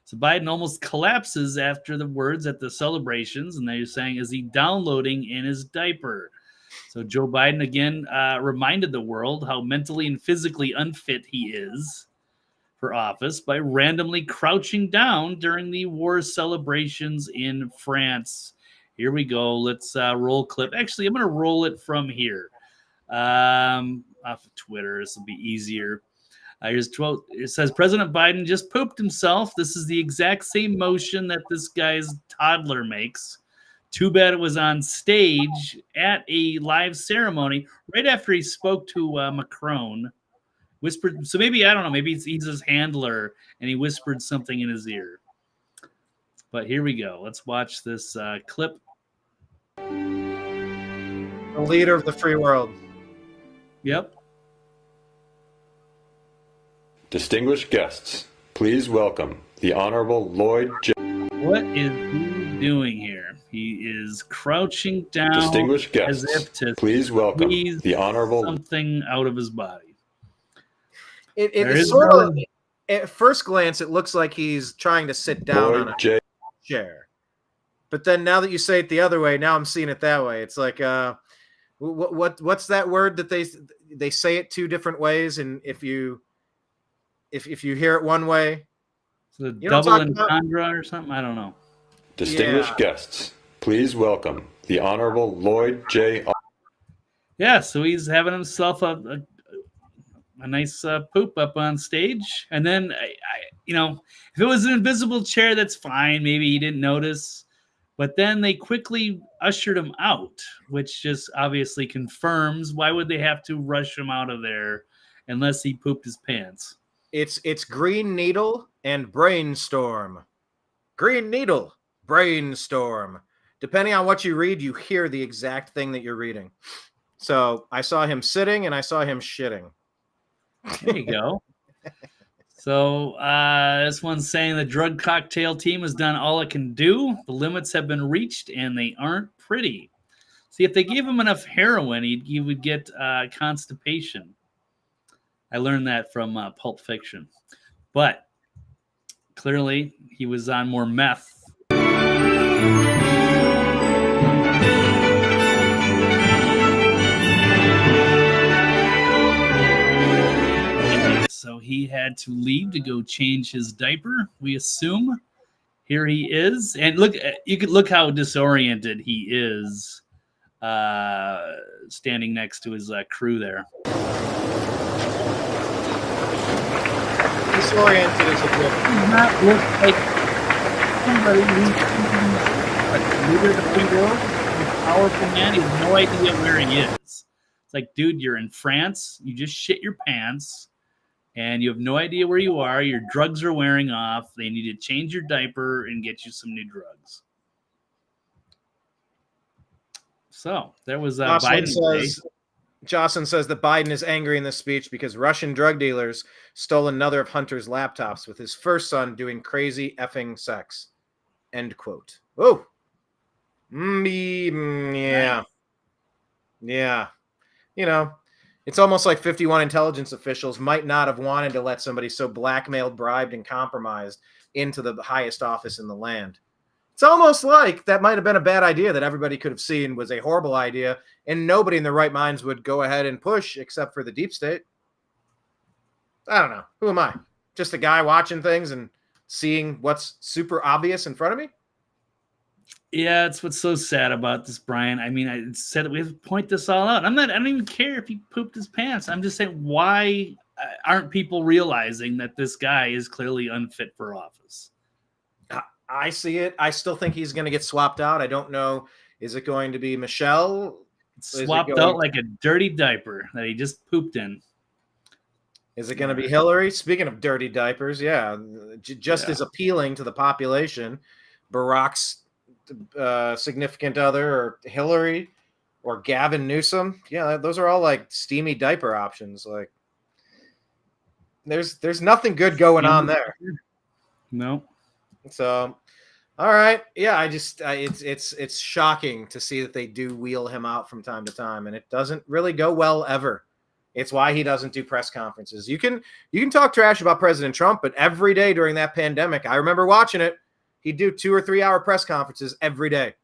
So Biden almost collapses after the words at the celebrations, and they're saying, is he downloading in his diaper? So Joe Biden again reminded the world how mentally and physically unfit he is for office by randomly crouching down during the war celebrations in France. Here we go. Let's roll clip. Actually, I'm going to roll it from here. Off of Twitter. This will be easier. Here's 12. It says President Biden just pooped himself. This is the exact same motion that this guy's toddler makes. Too bad it was on stage at a live ceremony right after he spoke to Macron. Whispered. So maybe, I don't know, maybe he's his handler and he whispered something in his ear. But here we go. Let's watch this clip. The leader of the free world. Yep. Distinguished guests, please welcome the Honorable Lloyd J. What is he doing here? He is crouching down. Distinguished guests, as if to please welcome the Honorable something out of his body. It's sort of, at first glance, it looks like he's trying to sit down Lloyd on a chair. But then now that you say it the other way, now I'm seeing it that way. It's like, what's that word that they say it two different ways, and if you hear it one way, so double entendre or something. I don't know. Distinguished guests, please welcome the Honorable Lloyd J. Yeah, so he's having himself a nice poop up on stage, and then if it was an invisible chair, that's fine. Maybe he didn't notice, but then they quickly ushered him out, which just obviously confirms why would they have to rush him out of there unless he pooped his pants. It's Green Needle and Brainstorm. Green Needle, Brainstorm. Depending on what you read, you hear the exact thing that you're reading. So I saw him sitting and I saw him shitting. There you go. So this one's saying the drug cocktail team has done all it can do. The limits have been reached and they aren't pretty. See, if they gave him enough heroin, he would get constipation. I learned that from Pulp Fiction. But clearly he was on more meth. So he had to leave to go change his diaper, we assume. Here he is. And look, you could look how disoriented he is standing next to his crew there. Disoriented is a good. Does not look like somebody who's a leader of the free world, a powerful man. He has no idea where he is. It's like, dude, you're in France. You just shit your pants, and you have no idea where you are. Your drugs are wearing off. They need to change your diaper and get you some new drugs. So there was Biden. Jocelyn says that Biden is angry in this speech because Russian drug dealers stole another of Hunter's laptops with his first son doing crazy effing sex. End quote. Oh, yeah. Yeah. You know, it's almost like 51 intelligence officials might not have wanted to let somebody so blackmailed, bribed, and compromised into the highest office in the land. It's almost like that might have been a bad idea that everybody could have seen was a horrible idea, and nobody in their right minds would go ahead and push except for the deep state. I don't know. Who am I? Just a guy watching things and seeing what's super obvious in front of me? Yeah, it's what's so sad about this, Brian. I mean, I said that we have to point this all out. I don't even care if he pooped his pants. I'm just saying, why aren't people realizing that this guy is clearly unfit for office? I see it. I still think he's going to get swapped out. I don't know. Is it going to be Michelle? Swapped out like a dirty diaper that he just pooped in. Is it going to be Hillary? Speaking of dirty diapers, just as appealing to the population, Barack's significant other, or Hillary, or Gavin Newsom. Yeah, those are all like steamy diaper options. Like, there's nothing good going on there. No. So, all right, yeah, it's shocking to see that they do wheel him out from time to time, and it doesn't really go well ever. It's why he doesn't do press conferences. You can talk trash about President Trump, but every day during that pandemic, I remember watching it, he'd do 2 or 3 hour press conferences every day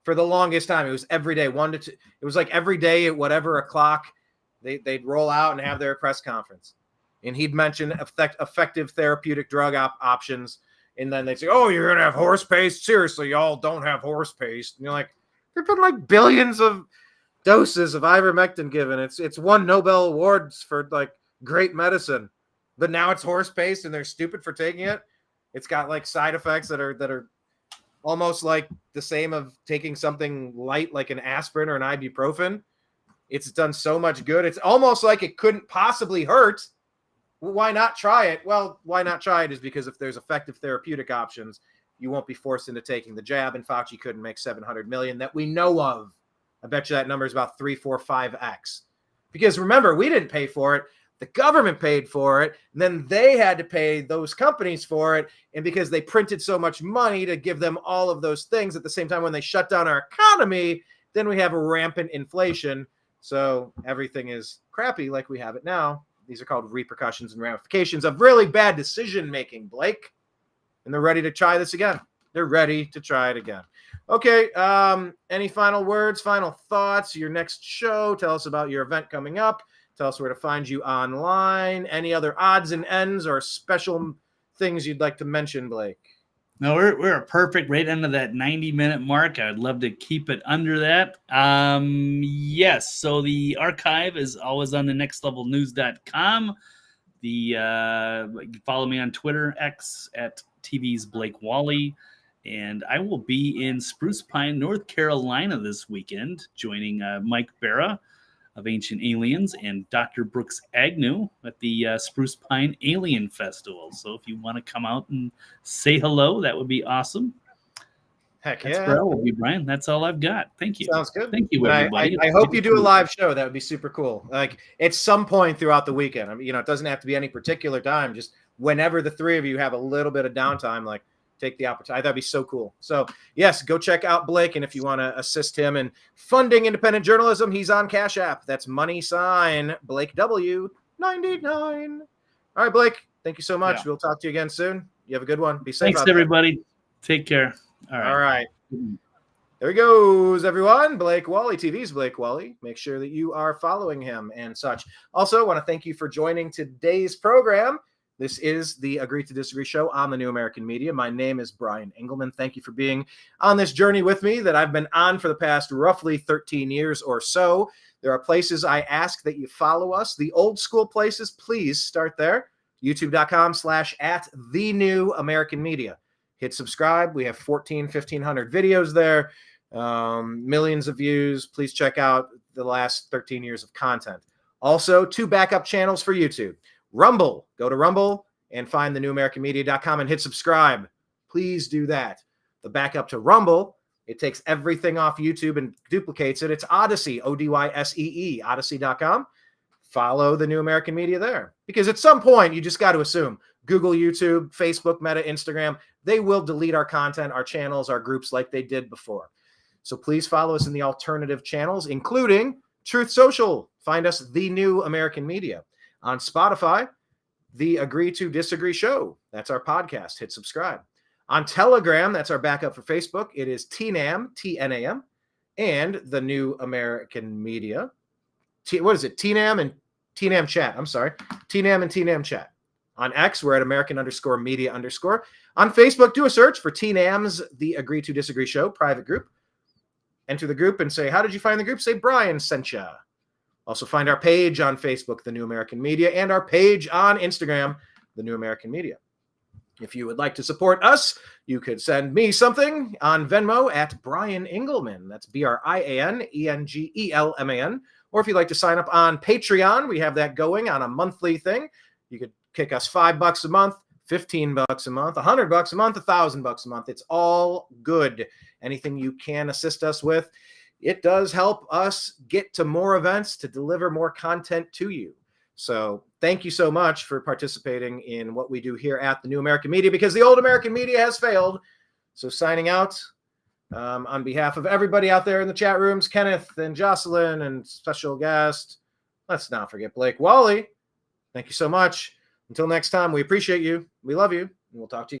for the longest time. It was every day, 1 to 2. It was like every day at whatever o'clock they'd roll out and have their press conference. And he'd mention effective therapeutic drug options. And then they'd say, oh, you're going to have horse paste? Seriously, y'all don't have horse paste. And you're like, there've been like billions of doses of ivermectin given. It's won Nobel Awards for like great medicine, but now it's horse paste and they're stupid for taking it. It's got like side effects that are almost like the same of taking something light like an aspirin or an ibuprofen. It's done so much good. It's almost like it couldn't possibly hurt. Well, why not try it? Well, why not try it is because if there's effective therapeutic options, you won't be forced into taking the jab, and Fauci couldn't make $700 million that we know of. I bet you that number is about 3, 4, 5x. Because remember, we didn't pay for it. The government paid for it. And then they had to pay those companies for it. And because they printed so much money to give them all of those things at the same time when they shut down our economy, then we have a rampant inflation. So everything is crappy like we have it now. These are called repercussions and ramifications of really bad decision-making, Blake. And they're ready to try this again. They're ready to try it again. Okay, any final words, final thoughts? Your next show, tell us about your event coming up. Tell us where to find you online. Any other odds and ends or special things you'd like to mention, Blake? No, we're a perfect right under that 90-minute mark. I'd love to keep it under that. Yes, so the archive is always on the nextlevelnews.com. You can follow me on Twitter, X, at TV's Blake Walley. And I will be in Spruce Pine, North Carolina this weekend, joining Mike Barra of Ancient Aliens and Dr. Brooks Agnew at the Spruce Pine Alien Festival. So if you want to come out and say hello, that would be awesome. Heck That's yeah. where I will be, Brian. That's all I've got. Thank you. Sounds good. Thank you, everybody. I hope you do a live show. That would be super cool. Like at some point throughout the weekend. I mean, it doesn't have to be any particular time. Just whenever the three of you have a little bit of downtime, like take the opportunity. That'd be so cool. So yes, go check out Blake. And if you want to assist him in funding independent journalism, he's on Cash App. That's $ Blake W99. All right, Blake, thank you so much. Yeah. We'll talk to you again soon. You have a good one. Be safe. Thanks, everybody. Take care. All right. There he goes, everyone. Blake Walley, TV's Blake Walley. Make sure that you are following him and such. Also, I want to thank you for joining today's program. This is the Agree to Disagree show on the New American Media. My name is Brian Engelman. Thank you for being on this journey with me that I've been on for the past roughly 13 years or so. There are places I ask that you follow us. The old school places, please start there. YouTube.com/@TheNewAmericanMedia. Hit subscribe. We have 1,500 videos there, millions of views. Please check out the last 13 years of content. Also, 2 backup channels for YouTube. Rumble. Go to Rumble and find thenewamericanmedia.com and hit subscribe. Please do that. The backup to Rumble, it takes everything off YouTube and duplicates it. It's Odyssey, Odyssee, Odyssey.com. Follow the New American Media there. Because at some point, you just got to assume Google, YouTube, Facebook, Meta, Instagram, they will delete our content, our channels, our groups like they did before. So please follow us in the alternative channels, including Truth Social. Find us, The New American Media. On Spotify, the Agree to Disagree show. That's our podcast. Hit subscribe. On Telegram, that's our backup for Facebook. It is TNAM, TNAM, and the New American Media. What is it? TNAM and TNAM Chat. I'm sorry. TNAM and TNAM Chat. On X, we're at American_Media_. On Facebook, do a search for TNAM's The Agree to Disagree show, private group. Enter the group and say, how did you find the group? Say, Brian sent ya. Also find our page on Facebook, The New American Media, and our page on Instagram, The New American Media. If you would like to support us, you could send me something on Venmo at Brian Engelman. That's BrianEngelman. Or if you'd like to sign up on Patreon, we have that going on a monthly thing. You could kick us $5 a month, $15 a month, $100 a month, $1,000 a month. It's all good. Anything you can assist us with, it does help us get to more events, to deliver more content to you. So thank you so much for participating in what we do here at the New American Media, because the old American media has failed. So signing out on behalf of everybody out there in the chat rooms, Kenneth and Jocelyn and special guest, let's not forget Blake Walley. Thank you so much. Until next time, we appreciate you. We love you. And we'll talk to you.